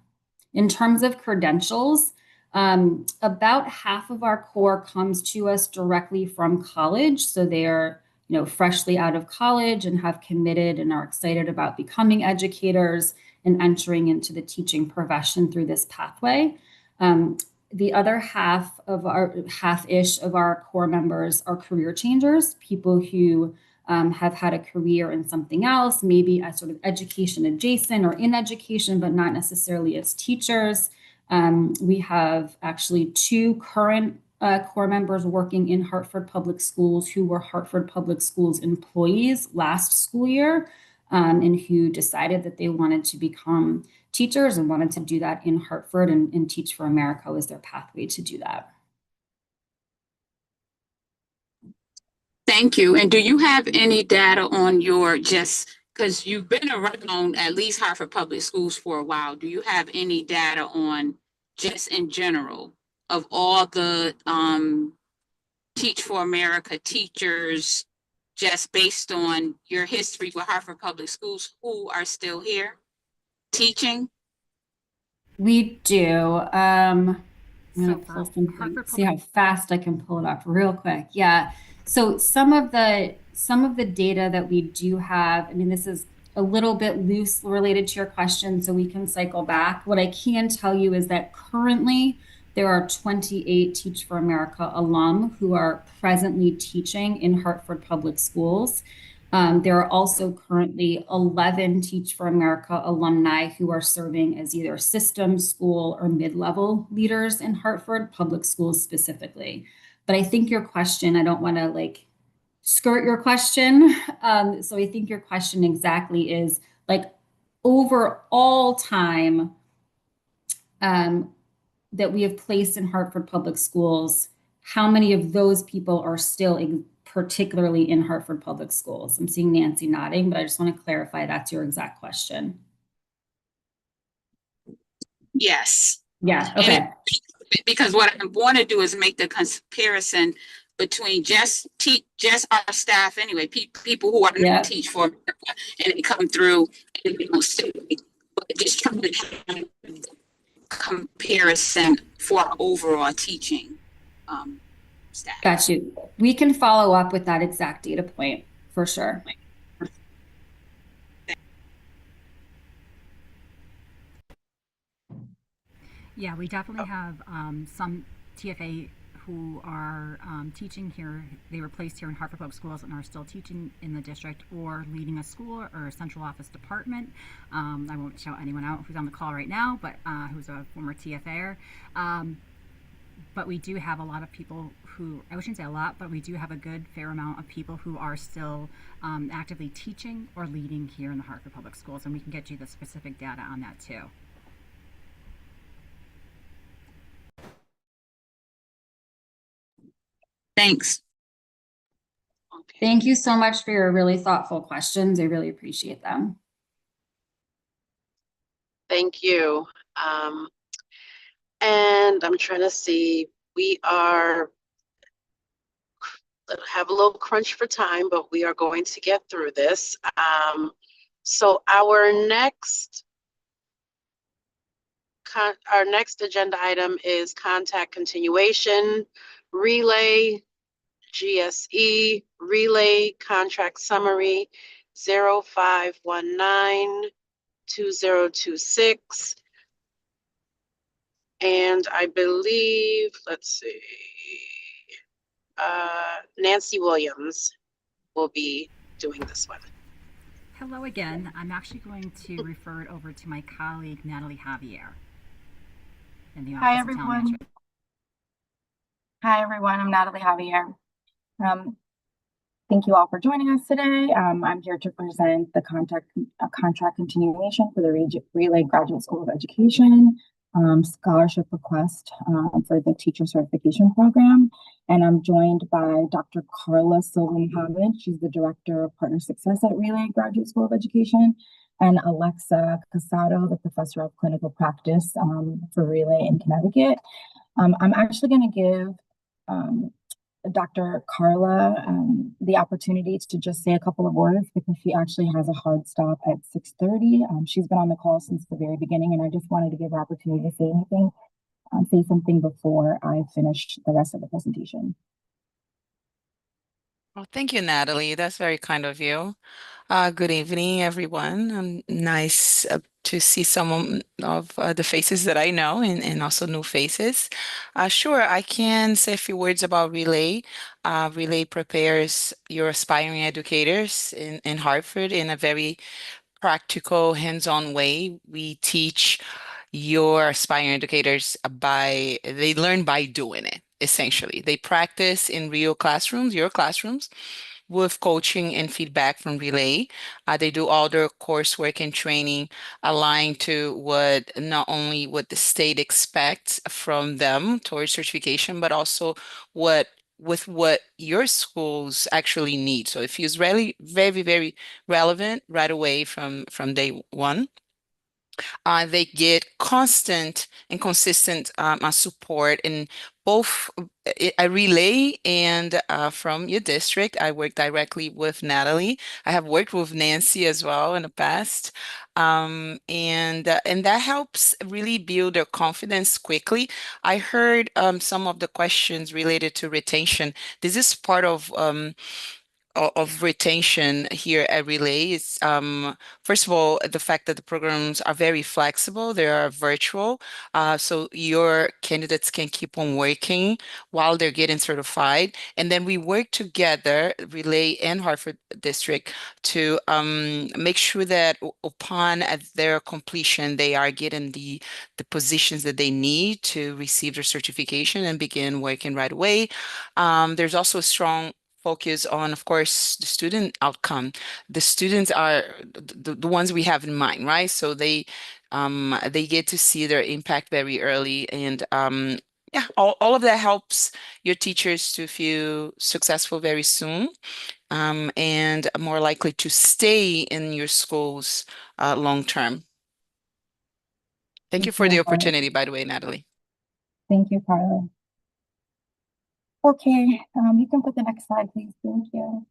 P: In terms of credentials, about half of our core comes to us directly from college. So they are, freshly out of college and have committed and are excited about becoming educators and entering into the teaching profession through this pathway. The other half-ish of our core members are career changers, people who have had a career in something else, maybe as sort of education adjacent or in education, but not necessarily as teachers. We have actually 2 current core members working in Hartford Public Schools who were Hartford Public Schools employees last school year, and who decided that they wanted to become teachers and wanted to do that in Hartford, and Teach for America was their pathway to do that.
Q: Thank you. And do you have any data on because you've been around at least Hartford Public Schools for a while, do you have any data on just in general of all the Teach for America teachers, just based on your history with Hartford Public Schools, who are still here teaching?
P: We do. I'm
N: So
P: going to
N: for
P: pull something,
N: Hartford
P: see how fast I can pull it up real quick. Yeah. So some of the data that we do have, this is a little bit loose related to your question, so we can cycle back. What I can tell you is that currently there are 28 Teach for America alum who are presently teaching in Hartford Public Schools. There are also currently 11 Teach for America alumni who are serving as either system, school, or mid-level leaders in Hartford Public Schools specifically. But I think your question, I don't want to skirt your question. So I think your question exactly is over all time that we have placed in Hartford Public Schools, how many of those people are still particularly in Hartford Public Schools? I'm seeing Nancy nodding, but I just want to clarify that's your exact question.
Q: Yes.
P: Yeah, okay.
Q: Because what I want to do is make the comparison between just our staff anyway, people who are not Teach for America and they come through and they don't stay, but just trying to have a comparison for our overall teaching staff.
P: Got you. We can follow up with that exact data point for sure.
N: Yeah, we definitely have some TFA who are teaching here, they were placed here in Hartford Public Schools and are still teaching in the district or leading a school or a central office department. I won't shout anyone out who's on the call right now, but who's a former TFA'er. But we do have a lot of people who, I shouldn't say a lot, but we do have a good fair amount of people who are still actively teaching or leading here in the Hartford Public Schools, and we can get you the specific data on that too.
Q: Thanks.
P: Thank you so much for your really thoughtful questions. I really appreciate them.
O: Thank you. And I'm trying to see, we are have a little crunch for time, but we are going to get through this. So our next agenda item is contact continuation, relay, GSE, relay contract summary 0519-2026. And I believe, let's see, Nancy Williams will be doing this one.
N: Hello again. I'm actually going to refer it over to my colleague, Natalie Javier. In the Office
R: Hi,
N: of
R: everyone.
N: Talent Management.
R: Hi, everyone. I'm Natalie Javier. Thank you all for joining us today. I'm here to present the contract continuation for the Relay Graduate School of Education scholarship request for the teacher certification program. And I'm joined by Dr. Carla Silva-Mohammed. She's the Director of Partner Success at Relay Graduate School of Education, and Alexa Casado, the Professor of Clinical Practice for Relay in Connecticut. I'm actually going to give Dr. Carla the opportunity to just say a couple of words because she actually has a hard stop at 6:30. She's been on the call since the very beginning, and I just wanted to give her opportunity to say something before I finish the rest of the presentation.
S: Well, thank you, Natalie. That's very kind of you. Good evening, everyone. Nice to see some of the faces that I know and also new faces. Sure, I can say a few words about Relay. Relay prepares your aspiring educators in Hartford in a very practical, hands-on way. We teach your aspiring educators they learn by doing it, essentially. They practice in real classrooms, your classrooms, with coaching and feedback from Relay. They do all their coursework and training aligned to not only what the state expects from them towards certification, but also with what your schools actually need. So it feels really very, very relevant right away from day one. They get constant and consistent support in both a Relay and from your district. I work directly with Natalie. I have worked with Nancy as well in the past. And that helps really build their confidence quickly. I heard some of the questions related to retention. This is part of retention here at Relay. Is first of all, the fact that the programs are very flexible, they are virtual, so your candidates can keep on working while they're getting certified. And then we work together, Relay and Hartford District, to make sure that upon their completion, they are getting the positions that they need to receive their certification and begin working right away. There's also a strong focus on, of course, the student outcome. The students are the ones we have in mind, right? So they get to see their impact very early, and yeah, all of that helps your teachers to feel successful very soon, and more likely to stay in your schools long term. Thank you for the opportunity, by the way, Natalie.
R: Thank you, Carla. Okay, you can put the next slide, please. Thank you.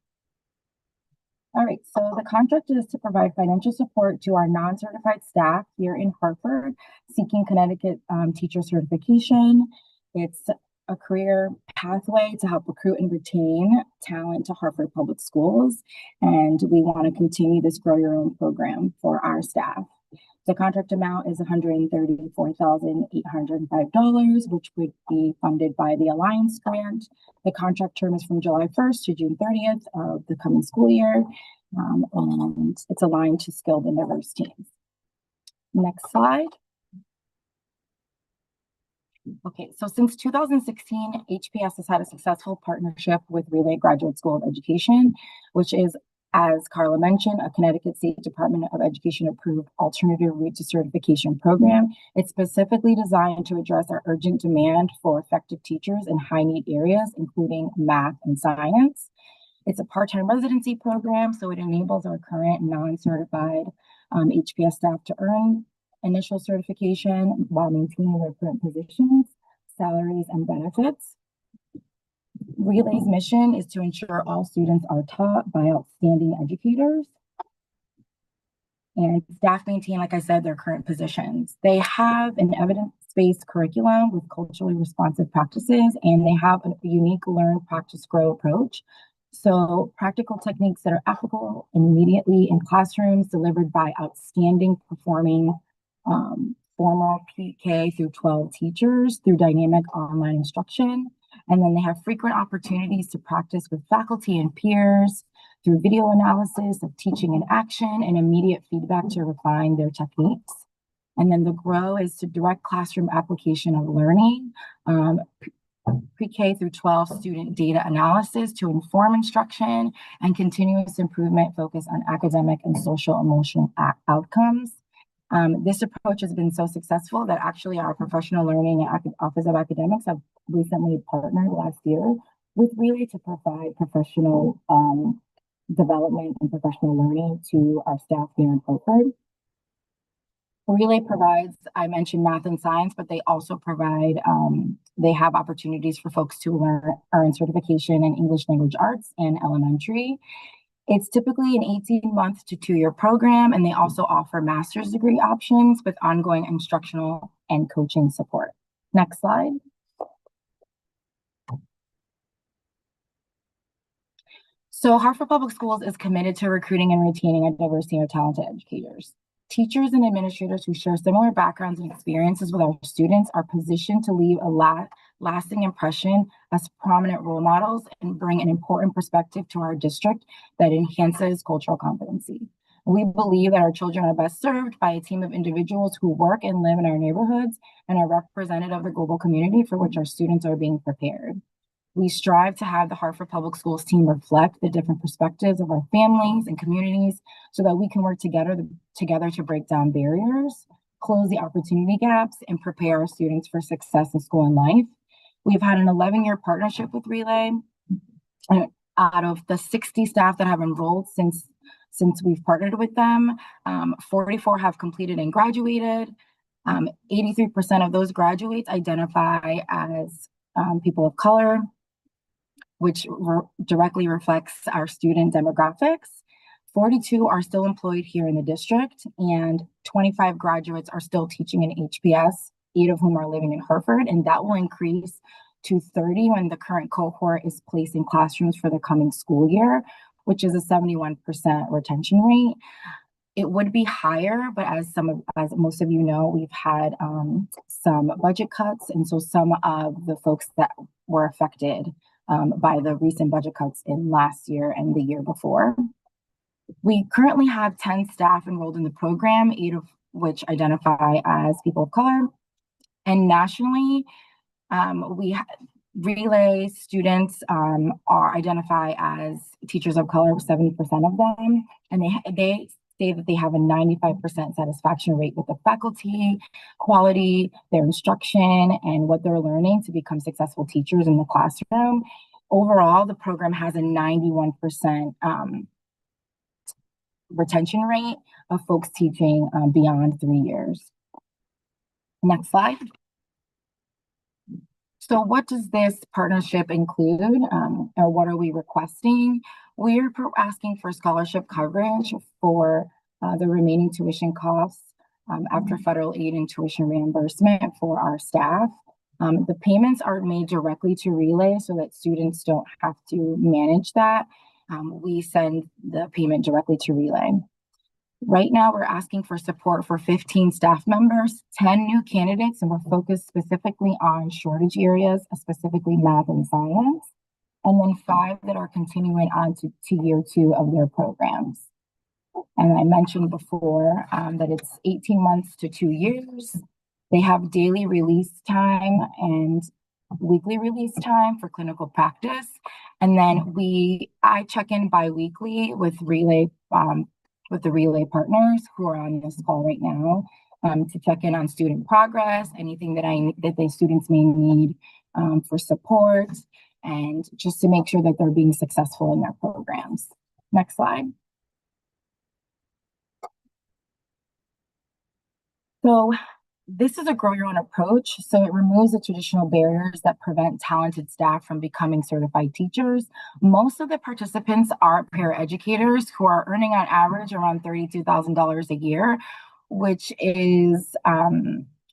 R: All right, so the contract is to provide financial support to our non-certified staff here in Hartford seeking Connecticut teacher certification. It's a career pathway to help recruit and retain talent to Hartford Public Schools, and we want to continue this Grow Your Own program for our staff. The contract amount is $134,805, which would be funded by the Alliance grant. The contract term is from July 1st to June 30th of the coming school year, and it's aligned to skilled and diverse teams. Next slide. Okay, so since 2016, HPS has had a successful partnership with Relay Graduate School of Education, which is, as Carla mentioned, a Connecticut State Department of Education approved alternative route to certification program. It's specifically designed to address our urgent demand for effective teachers in high need areas, including math and science. It's a part-time residency program, so it enables our current non-certified HPS staff to earn initial certification while maintaining their current positions, salaries, and benefits. Relay's mission is to ensure all students are taught by outstanding educators, and staff maintain, like I said, their current positions. They have an evidence-based curriculum with culturally responsive practices, and they have a unique learn, practice, grow approach. So practical techniques that are applicable immediately in classrooms delivered by outstanding performing formal PK through 12 teachers through dynamic online instruction. And then they have frequent opportunities to practice with faculty and peers through video analysis of teaching in action and immediate feedback to refine their techniques. And then the grow is to direct classroom application of learning, pre-K through 12 student data analysis to inform instruction, and continuous improvement focused on academic and social emotional outcomes. This approach has been so successful that actually our professional learning and Office of Academics have recently partnered last year with Relay to provide professional development and professional learning to our staff here in Hartford. Relay provides, I mentioned math and science, but they also provide, they have opportunities for folks to earn certification in English language arts and elementary. It's typically an 18-month to 2-year program, and they also offer master's degree options with ongoing instructional and coaching support. Next slide. So Hartford Public Schools is committed to recruiting and retaining a diverse team of talented educators. Teachers and administrators who share similar backgrounds and experiences with our students are positioned to leave a lasting impression as prominent role models and bring an important perspective to our district that enhances cultural competency. We believe that our children are best served by a team of individuals who work and live in our neighborhoods and are representative of the global community for which our students are being prepared. We strive to have the Hartford Public Schools team reflect the different perspectives of our families and communities so that we can work together to break down barriers, close the opportunity gaps, and prepare our students for success in school and life. We've had an 11-year partnership with Relay. Out of the 60 staff that have enrolled since we've partnered with them, 44 have completed and graduated. 83% of those graduates identify as people of color, which directly reflects our student demographics. 42 are still employed here in the district, and 25 graduates are still teaching in HPS, 8 of whom are living in Hartford, and that will increase to 30 when the current cohort is placed in classrooms for the coming school year, which is a 71% retention rate. It would be higher, but as most of you know, we've had some budget cuts, and so some of the folks that were affected by the recent budget cuts in last year and the year before. We currently have 10 staff enrolled in the program, 8 of which identify as people of color. And nationally, Relay students are identify as teachers of color, 70% of them, and they say that they have a 95% satisfaction rate with the faculty, quality, their instruction, and what they're learning to become successful teachers in the classroom. Overall, the program has a 91% retention rate of folks teaching beyond 3 years. Next slide. So what does this partnership include, or what are we requesting? We're asking for scholarship coverage for the remaining tuition costs after federal aid and tuition reimbursement for our staff. The payments are made directly to Relay so that students don't have to manage that. We send the payment directly to Relay. Right now, we're asking for support for 15 staff members, 10 new candidates, and we're focused specifically on shortage areas, specifically math and science, and then 5 that are continuing on to year 2 of their programs. And I mentioned before that it's 18 months to 2 years. They have daily release time and weekly release time for clinical practice. And then I check in bi-weekly with the Relay partners who are on this call right now to check in on student progress, anything that the students may need for support, and just to make sure that they're being successful in their programs. Next slide. So this is a grow your own approach. So it removes the traditional barriers that prevent talented staff from becoming certified teachers. Most of the participants are paraeducators who are earning on average around $32,000 a year, which is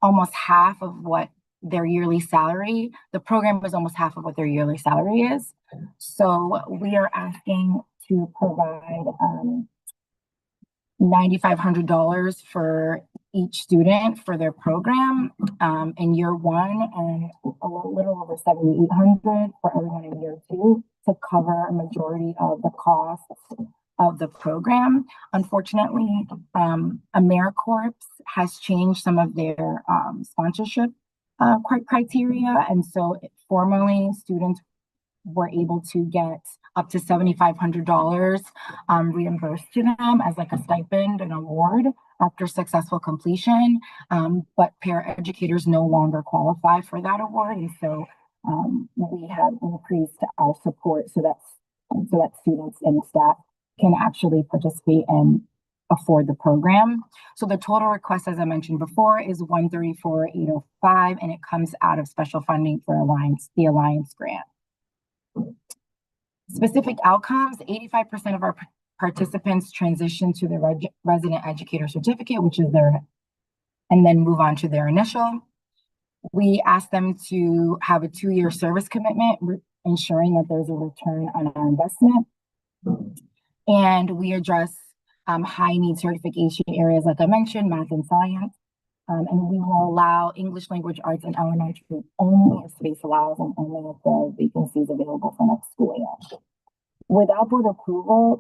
R: almost half of what their yearly salary. The program is almost half of what their yearly salary is. So we are asking to provide $9,500 for each student for their program in year 1, and a little over $7,800 for everyone in year 2 to cover a majority of the costs of the program. Unfortunately, AmeriCorps has changed some of their sponsorship criteria, and so formerly students were able to get up to $7,500 reimbursed to them as like a stipend and award after successful completion. But paraeducators no longer qualify for that award. And so we have increased our support so that students and staff can actually participate and afford the program. So the total request, as I mentioned before, is $134,805, and it comes out of special funding for the Alliance grant. Specific outcomes: 85% of our participants transition to the resident educator certificate, which is and then move on to their initial. We ask them to have a 2-year service commitment, ensuring that there's a return on our investment. And we address high need certification areas, like I mentioned, math and science. And we will allow English language arts and elementary only if space allows, and only if there are vacancies available for next school year. Without board approval,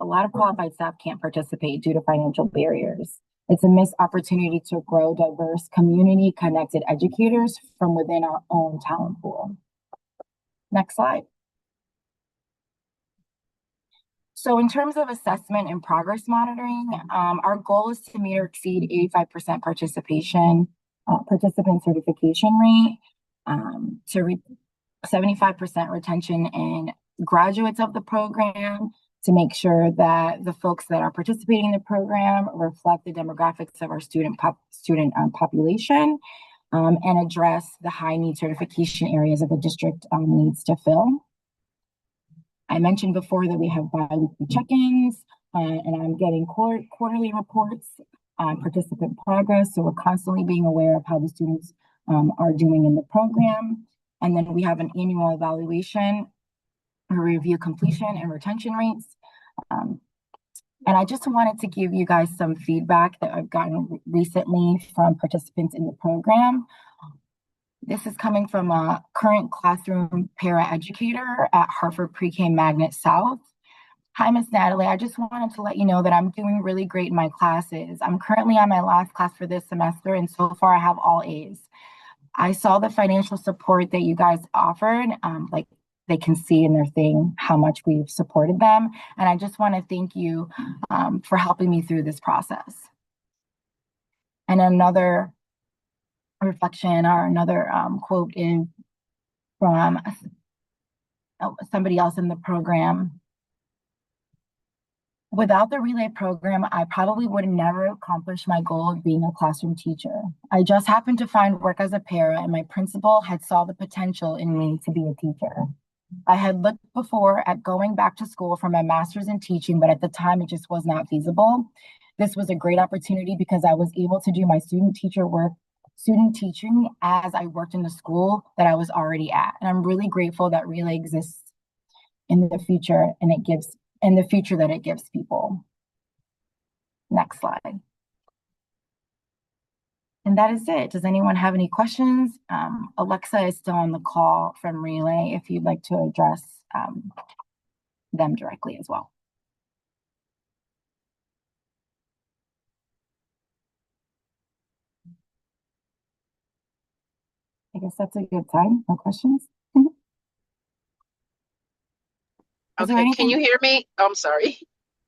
R: a lot of qualified staff can't participate due to financial barriers. It's a missed opportunity to grow diverse, community-connected educators from within our own talent pool. Next slide. So in terms of assessment and progress monitoring, our goal is to meet or exceed 85% participant certification rate, to 75% retention in graduates of the program, to make sure that the folks that are participating in the program reflect the demographics of our student population, and address the high need certification areas that the district needs to fill. I mentioned before that we have bi-weekly check-ins, and I'm getting quarterly reports on participant progress. So we're constantly being aware of how the students are doing in the program. And then we have an annual evaluation, a review completion and retention rates. And I just wanted to give you guys some feedback that I've gotten recently from participants in the program. This is coming from a current classroom paraeducator at Hartford Pre-K Magnet South. Hi, Miss Natalie. I just wanted to let you know that I'm doing really great in my classes. I'm currently on my last class for this semester, and so far I have all A's. I saw the financial support that you guys offered, like they can see in their thing how much we've supported them. And I just want to thank you for helping me through this process. And another reflection or another quote is from somebody else in the program. Without the Relay program, I probably would have never accomplished my goal of being a classroom teacher. I just happened to find work as a para, and my principal had saw the potential in me to be a teacher. I had looked before at going back to school for my master's in teaching, but at the time it just was not feasible. This was a great opportunity because I was able to do my student teaching as I worked in the school that I was already at. And I'm really grateful that Relay exists in the future, and the future that it gives people. Next slide. And that is it. Does anyone have any questions? Alexa is still on the call from Relay if you'd like to address them directly as well. I guess that's a good sign. No questions?
O: Okay, can you hear me? I'm sorry.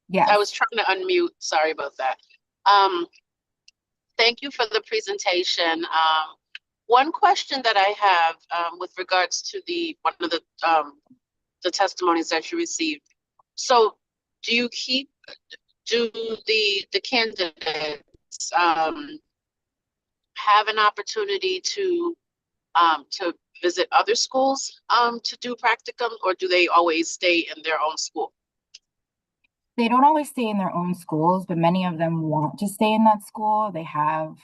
R: Yeah.
O: I was trying to unmute. Sorry about that. Thank you for the presentation. One question that I have with regards to one of the testimonies that you received. So do the candidates have an opportunity to visit other schools to do practicum, or do they always stay in their own school?
R: They don't always stay in their own schools, but many of them want to stay in that school. They have,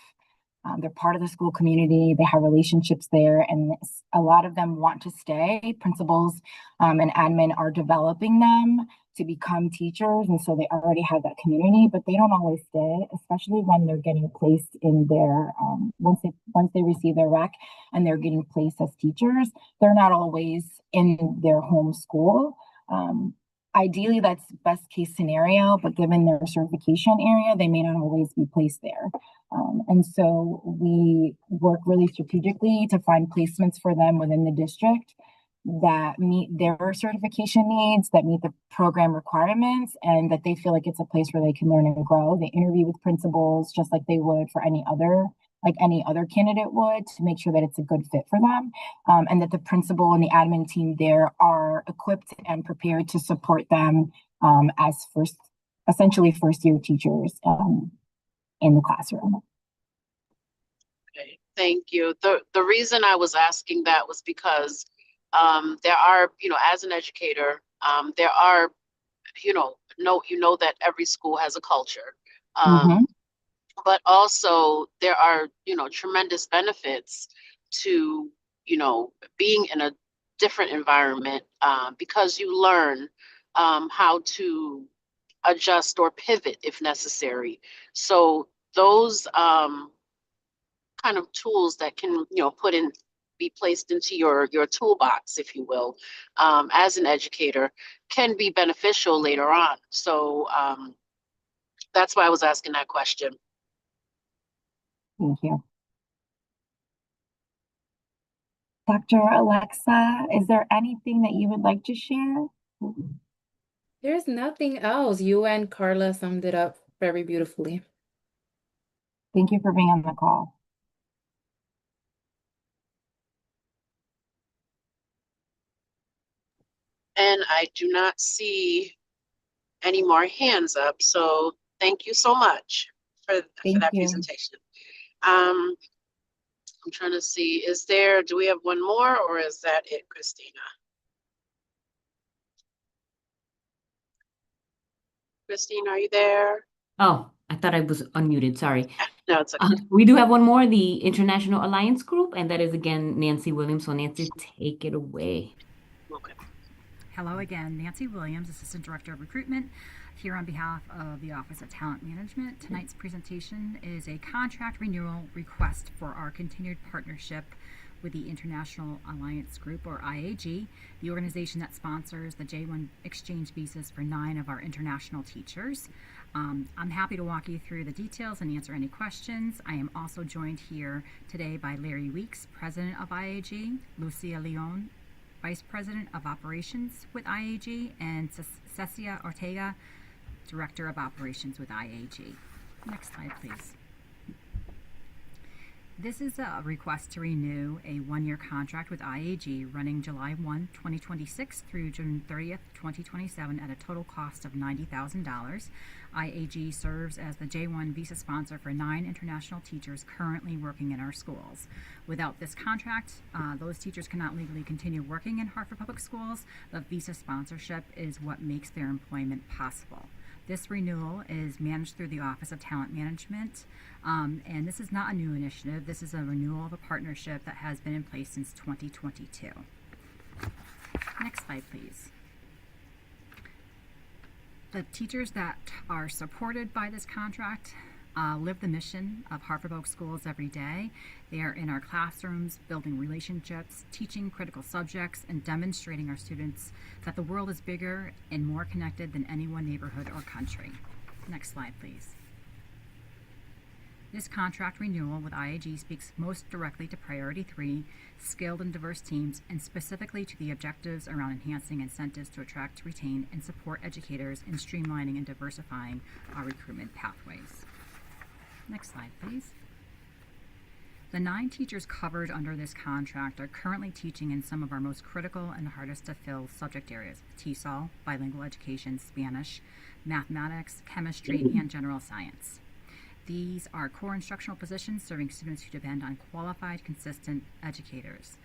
R: they're part of the school community. They have relationships there, and a lot of them want to stay. Principals and admin are developing them to become teachers, and so they already have that community, but they don't always stay, especially when they're getting placed in their, once they receive their rec and they're getting placed as teachers, they're not always in their home school. Ideally, that's best case scenario, but given their certification area, they may not always be placed there. And so we work really strategically to find placements for them within the district that meet their certification needs, that meet the program requirements, and that they feel like it's a place where they can learn and grow. They interview with principals just like they would for any other candidate would, to make sure that it's a good fit for them, and that the principal and the admin team there are equipped and prepared to support them as essentially first year teachers in the classroom.
O: Okay, thank you. The reason I was asking that was because there are, as an educator, there are, that every school has a culture. But also there are, tremendous benefits to, being in a different environment because you learn how to adjust or pivot if necessary. So those kind of tools that can, be placed into your toolbox, if you will, as an educator, can be beneficial later on. So that's why I was asking that question.
R: Thank you. Dr. Alexa, is there anything that you would like to share?
T: There's nothing else. You and Carla summed it up very beautifully.
R: Thank you for being on the call.
O: And I do not see any more hands up. So thank you so much for that presentation. I'm trying to see, do we have one more, or is that it, Christina? Christine, are you there?
A: Oh, I thought I was unmuted. Sorry.
O: No, it's okay.
A: We do have one more, the International Alliance Group, and that is again Nancy Williams. So Nancy, take it away.
O: Okay.
N: Hello again, Nancy Williams, Assistant Director of Recruitment, here on behalf of the Office of Talent Management. Tonight's presentation is a contract renewal request for our continued partnership with the International Alliance Group, or IAG, the organization that sponsors the J1 exchange visas for 9 of our international teachers. I'm happy to walk you through the details and answer any questions. I am also joined here today by Larry Weeks, President of IAG, Lucia Leon, Vice President of Operations with IAG, and Cecia Ortega, Director of Operations with IAG. Next slide, please. This is a request to renew a 1-year contract with IAG running July 1, 2026 through June 30th, 2027 at a total cost of $90,000. IAG serves as the J1 visa sponsor for 9 international teachers currently working in our schools. Without this contract, those teachers cannot legally continue working in Hartford Public Schools. The visa sponsorship is what makes their employment possible. This renewal is managed through the Office of Talent Management, and this is not a new initiative. This is a renewal of a partnership that has been in place since 2022. Next slide, please. The teachers that are supported by this contract live the mission of Hartford Public Schools every day. They are in our classrooms, building relationships, teaching critical subjects, and demonstrating our students that the world is bigger and more connected than any one neighborhood or country. Next slide, please. This contract renewal with IAG speaks most directly to Priority 3, skilled and diverse teams, and specifically to the objectives around enhancing incentives to attract, retain, and support educators in streamlining and diversifying our recruitment pathways. Next slide, please. The 9 teachers covered under this contract are currently teaching in some of our most critical and hardest to fill subject areas: TESOL, bilingual education, Spanish, mathematics, chemistry, and general science. These are core instructional positions serving students who depend on qualified, consistent educators.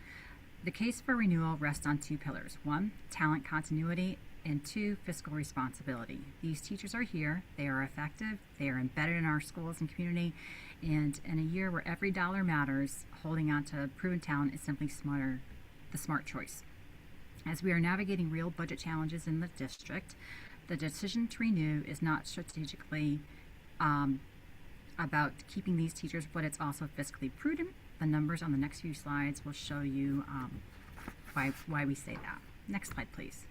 N: The case for renewal rests on 2 pillars. 1, talent continuity, and 2, fiscal responsibility. These teachers are here, they are effective, they are embedded in our schools and community, and in a year where every dollar matters, holding on to proven talent is simply the smart choice. As we are navigating real budget challenges in the district, the decision to renew is not strategically about keeping these teachers, but it's also fiscally prudent. The numbers on the next few slides will show you why we say that. Next slide, please.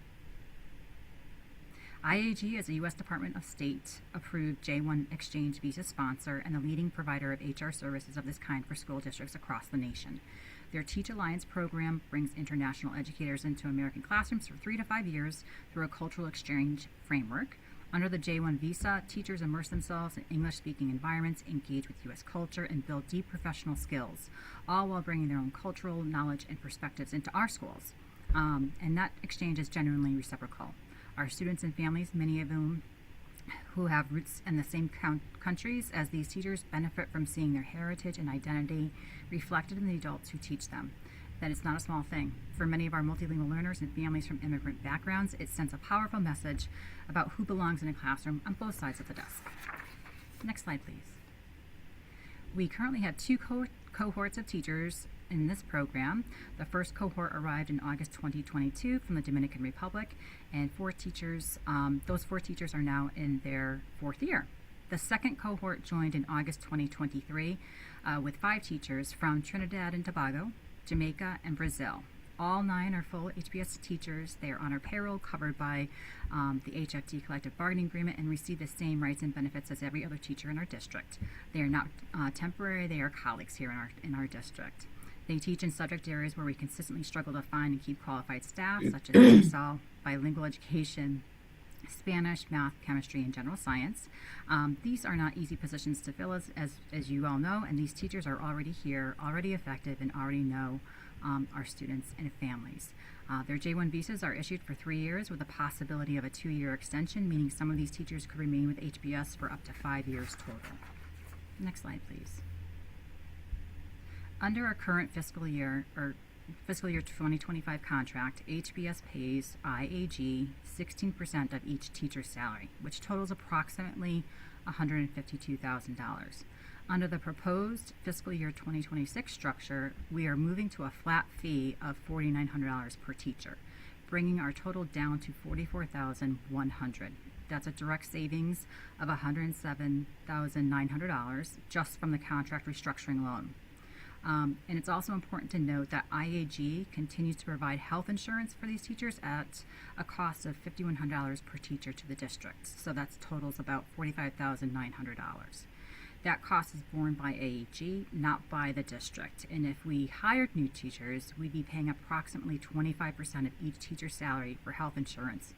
N: IAG is a U.S. Department of State approved J-1 exchange visa sponsor and the leading provider of HR services of this kind for school districts across the nation. Their Teach Alliance program brings international educators into American classrooms for 3 to 5 years through a cultural exchange framework. Under the J-1 visa, teachers immerse themselves in English-speaking environments, engage with U.S. culture, and build deep professional skills, all while bringing their own cultural knowledge and perspectives into our schools. And that exchange is genuinely reciprocal. Our students and families, many of whom who have roots in the same countries as these teachers, benefit from seeing their heritage and identity reflected in the adults who teach them. That it's not a small thing. For many of our multilingual learners and families from immigrant backgrounds, it sends a powerful message about who belongs in a classroom on both sides of the desk. Next slide, please. We currently have 2 cohorts of teachers in this program. The first cohort arrived in August 2022 from the Dominican Republic, and 4 teachers, those 4 teachers are now in their 4th year. The second cohort joined in August 2023 with 5 teachers from Trinidad and Tobago, Jamaica, and Brazil. All 9 are full HBS teachers. They are on our payroll, covered by the HFT collective bargaining agreement, and receive the same rights and benefits as every other teacher in our district. They are not temporary, they are colleagues here in our district. They teach in subject areas where we consistently struggle to find and keep qualified staff, such as TESOL, bilingual education, Spanish, math, chemistry, and general science. These are not easy positions to fill, as you all know, and these teachers are already here, already effective, and already know our students and families. Their J-1 visas are issued for 3 years with a possibility of a 2-year extension, meaning some of these teachers could remain with HBS for up to 5 years total. Next slide, please. Under our current fiscal year 2025 contract, HBS pays IAG 16% of each teacher's salary, which totals approximately $152,000. Under the proposed fiscal year 2026 structure, we are moving to a flat fee of $4,900 per teacher, bringing our total down to $44,100. That's a direct savings of $107,900 just from the contract restructuring alone. And it's also important to note that IAG continues to provide health insurance for these teachers at a cost of $5,100 per teacher to the district. So that totals about $45,900. That cost is borne by AAG, not by the district. And if we hired new teachers, we'd be paying approximately 25% of each teacher's salary for health insurance,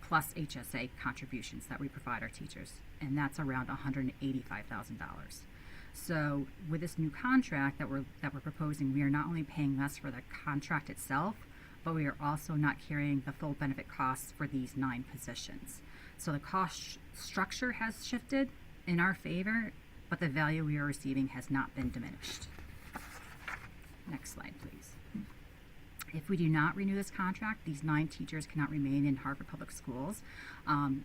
N: plus HSA contributions that we provide our teachers. And that's around $185,000. So with this new contract that we're proposing, we are not only paying less for the contract itself, but we are also not carrying the full benefit costs for these 9 positions. So the cost structure has shifted in our favor, but the value we are receiving has not been diminished. Next slide, please. If we do not renew this contract, these 9 teachers cannot remain in Hartford Public Schools.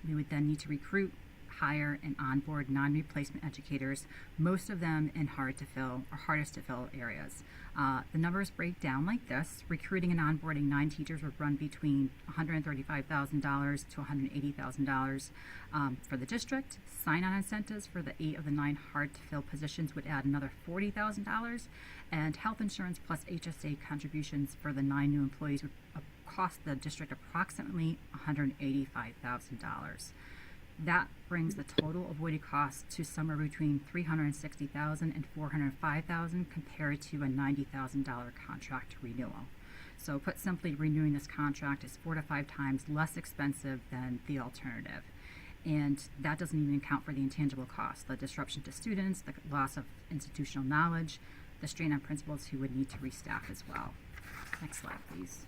N: We would then need to recruit hire and onboard non-replacement educators, most of them in hardest to fill areas. The numbers break down like this. Recruiting and onboarding 9 teachers would run between $135,000 to $180,000 for the district. Sign-on incentives for the 8 of the 9 hard-to-fill positions would add another $40,000, and health insurance plus HSA contributions for the 9 new employees would cost the district approximately $185,000. That brings the total avoided costs to somewhere between $360,000 and $405,000 compared to a $90,000 contract renewal. So put simply, renewing this contract is 4 to 5 times less expensive than the alternative. And that doesn't even account for the intangible costs, the disruption to students, the loss of institutional knowledge, the strain on principals who would need to restaff as well. Next slide, please.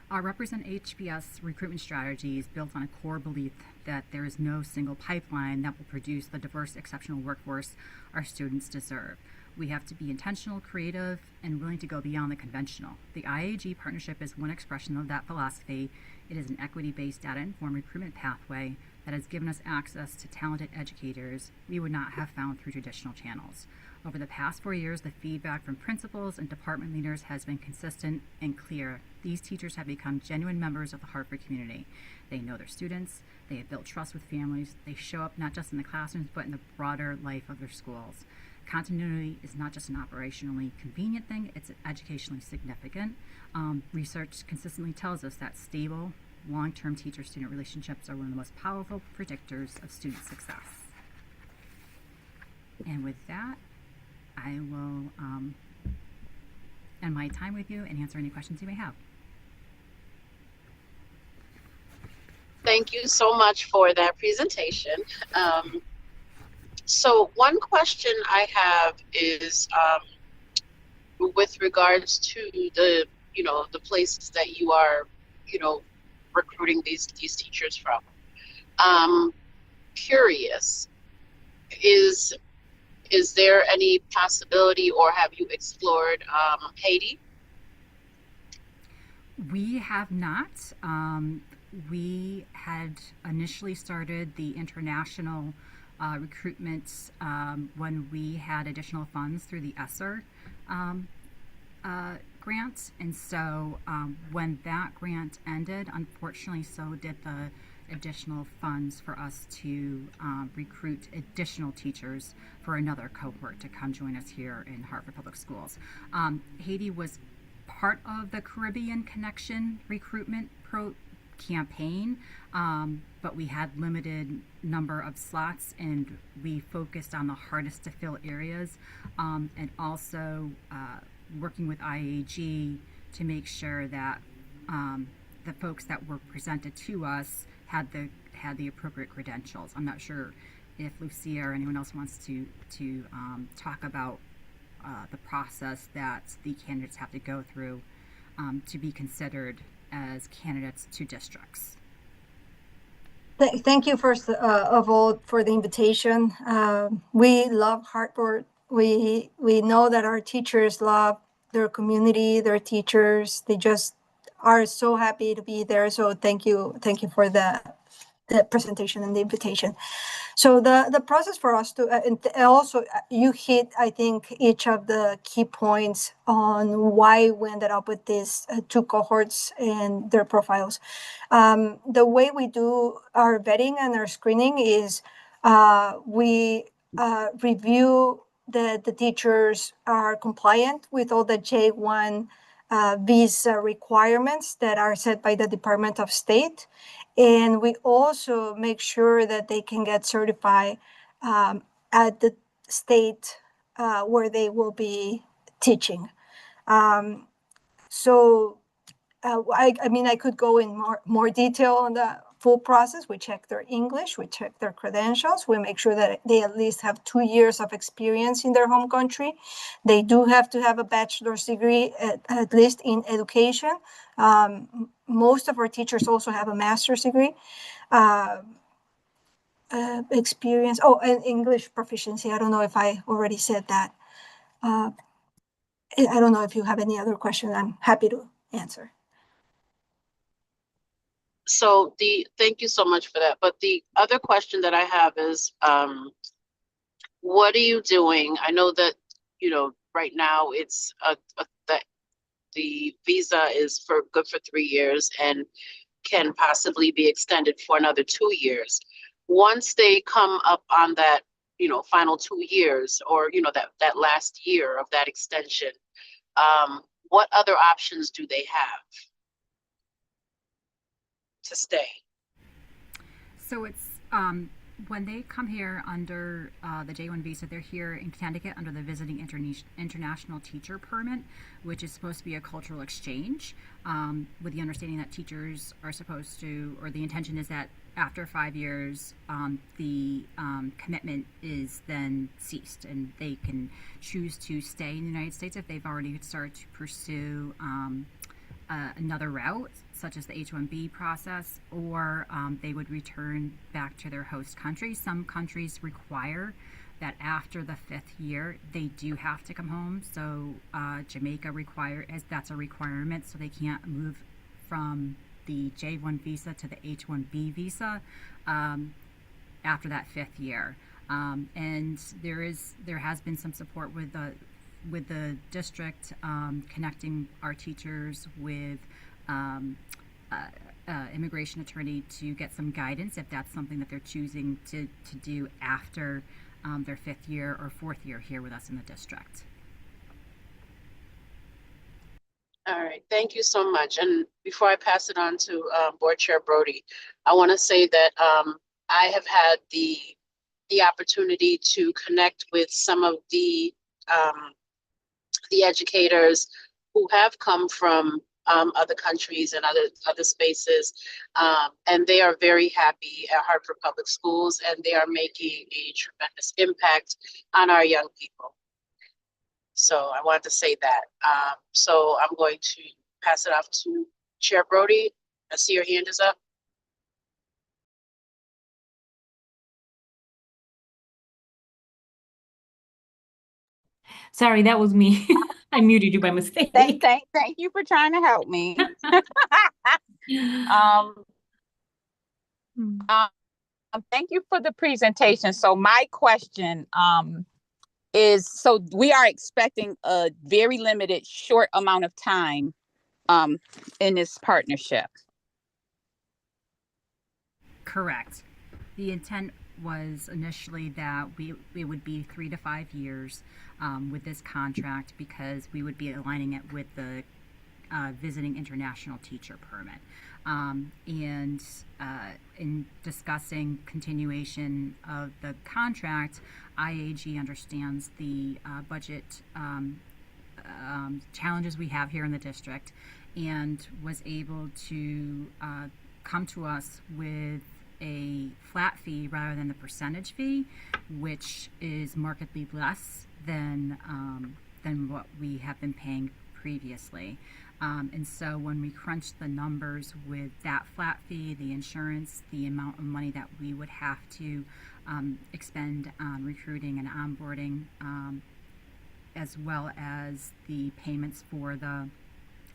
N: Our Represent HBS recruitment strategy is built on a core belief that there is no single pipeline that will produce the diverse, exceptional workforce our students deserve. We have to be intentional, creative, and willing to go beyond the conventional. The IAG partnership is one expression of that philosophy. It is an equity-based, data-informed recruitment pathway that has given us access to talented educators we would not have found through traditional channels. Over the past 4 years, the feedback from principals and department leaders has been consistent and clear. These teachers have become genuine members of the Hartford community. They know their students, they have built trust with families, they show up not just in the classrooms, but in the broader life of their schools. Continuity is not just an operationally convenient thing, it's educationally significant. Research consistently tells us that stable, long-term teacher-student relationships are one of the most powerful predictors of student success. And with that, I will end my time with you and answer any questions you may have.
O: Thank you so much for that presentation. So one question I have is with regards to the, the places that you are, recruiting these teachers from. Curious, is there any possibility, or have you explored Haiti?
N: We have not. We had initially started the international recruitment when we had additional funds through the ESSER grant. And so when that grant ended, unfortunately, so did the additional funds for us to recruit additional teachers for another cohort to come join us here in Hartford Public Schools. Haiti was part of the Caribbean Connection recruitment campaign, but we had limited number of slots, and we focused on the hardest to fill areas, and also working with IAG to make sure that the folks that were presented to us had the appropriate credentials. I'm not sure if Lucia or anyone else wants to talk about the process that the candidates have to go through to be considered as candidates to districts.
U: Thank you first of all for the invitation. We love Hartford. We know that our teachers love their community, their teachers. They just are so happy to be there. So thank you for the presentation and the invitation. So the process for us to, and also you hit, I think, each of the key points on why we ended up with these 2 cohorts and their profiles. The way we do our vetting and our screening is we review that the teachers are compliant with all the J1 visa requirements that are set by the Department of State. And we also make sure that they can get certified at the state where they will be teaching. So I mean, I could go in more detail on the full process. We check their English, we check their credentials, we make sure that they at least have 2 years of experience in their home country. They do have to have a bachelor's degree, at least in education. Most of our teachers also have a master's degree. Experience, and English proficiency. I don't know if I already said that. I don't know if you have any other question. I'm happy to answer.
O: Thank you so much for that. But the other question that I have is, what are you doing? I know that, right now it's that the visa is good for 3 years and can possibly be extended for another 2 years. Once they come up on that, final 2 years, or, that last year of that extension, what other options do they have to stay?
N: So it's when they come here under the J-1 visa, they're here in Connecticut under the Visiting International Teacher Permit, which is supposed to be a cultural exchange, with the understanding that teachers are supposed to, or the intention is that after 5 years, the commitment is then ceased, and they can choose to stay in the United States if they've already started to pursue another route, such as the H-1B process, or they would return back to their host country. Some countries require that after the 5th year, they do have to come home. So Jamaica that's a requirement, so they can't move from the J-1 visa to the H-1B visa after that 5th year. And there has been some support with the district, connecting our teachers with immigration attorney to get some guidance if that's something that they're choosing to do after their 5th year or 4th year here with us in the district.
O: All right, thank you so much. And before I pass it on to Board Chair Brody, I want to say that I have had the opportunity to connect with some of the educators who have come from other countries and other spaces, and they are very happy at Hartford Public Schools, and they are making a tremendous impact on our young people. So I wanted to say that. So I'm going to pass it off to Chair Brody. I see your hand is up.
A: Sorry, that was me. I muted you by mistake.
G: Thank you for trying to help me. Thank you for the presentation. So my question is, so we are expecting a very limited, short amount of time in this partnership.
N: Correct. The intent was initially that it would be 3 to 5 years with this contract, because we would be aligning it with the Visiting International Teacher Permit. And in discussing continuation of the contract, IAG understands the budget challenges we have here in the district, and was able to come to us with a flat fee rather than the percentage fee, which is markedly less than what we have been paying previously. And so when we crunched the numbers with that flat fee, the insurance, the amount of money that we would have to expend on recruiting and onboarding, as well as the payments for the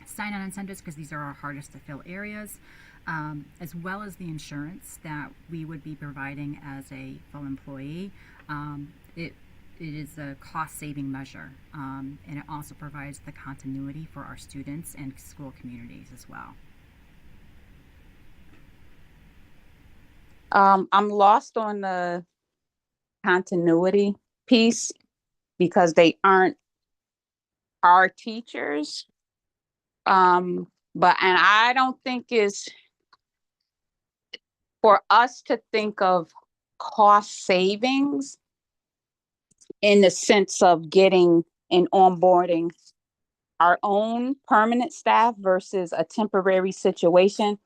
N: sign-on incentives, because these are our hardest to fill areas, as well as the insurance that we would be providing as a full employee. It is a cost-saving measure, and it also provides the continuity for our students and school communities as well.
G: I'm lost on the continuity piece, because they aren't our teachers. And I don't think it's for us to think of cost savings in the sense of getting and onboarding our own permanent staff versus a temporary situation.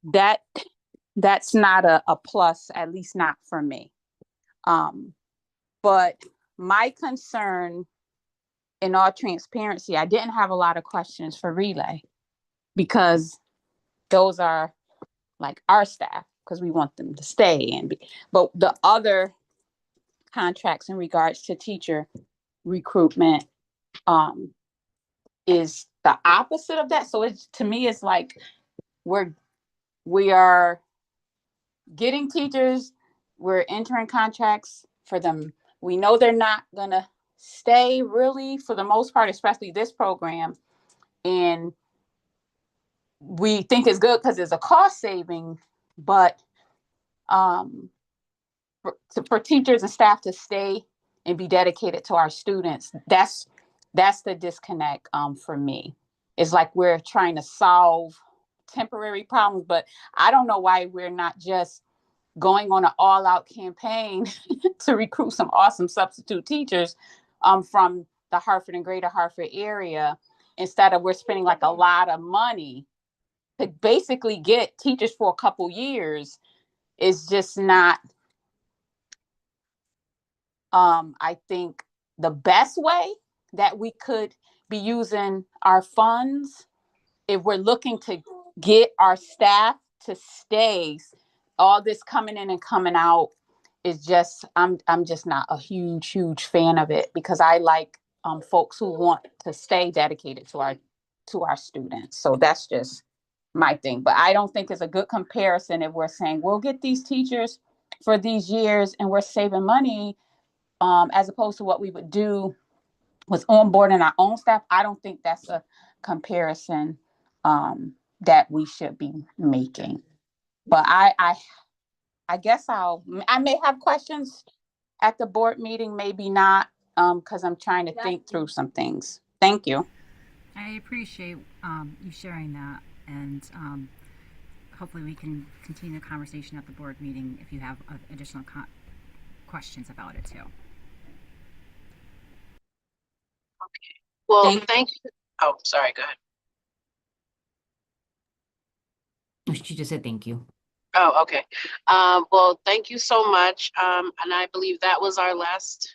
G: That's not a plus, at least not for me. But my concern, in all transparency, I didn't have a lot of questions for Relay, because those are like our staff, because we want them to stay. But the other contracts in regards to teacher recruitment is the opposite of that. So to me, it's like we're we are getting teachers, we're entering contracts for them. We know they're not gonna stay really for the most part, especially this program. And we think it's good because it's a cost saving, but for teachers and staff to stay and be dedicated to our students, that's the disconnect for me. It's like we're trying to solve temporary problems, but I don't know why we're not just going on an all-out campaign to recruit some awesome substitute teachers from the Hartford and Greater Hartford area, instead of we're spending like a lot of money to basically get teachers for a couple years. Is just not, I think, the best way that we could be using our funds if we're looking to get our staff to stay. All this coming in and coming out is just, I'm just not a huge fan of it, because I like folks who want to stay dedicated to our students. So that's just my thing. But I don't think it's a good comparison if we're saying we'll get these teachers for these years and we're saving money, as opposed to what we would do with onboarding our own staff. I don't think that's a comparison that we should be making. But I guess I may have questions at the board meeting, maybe not, because I'm trying to think through some things. Thank you.
N: I appreciate you sharing that, and hopefully we can continue the conversation at the board meeting if you have additional questions about it too.
O: Well, thank you. Oh, sorry, go ahead.
A: She just said thank you.
O: Oh, okay. Well, thank you so much. And I believe that was our last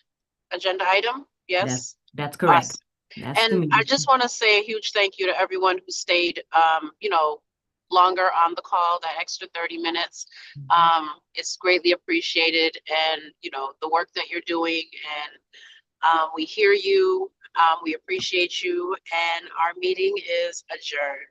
O: agenda item. Yes?
A: That's correct.
O: Awesome.
A: That's
O: And I just want to say a huge thank you to everyone who stayed, longer on the call, that extra 30 minutes. It's greatly appreciated, and, the work that you're doing, and we hear you, we appreciate you, and our meeting is adjourned.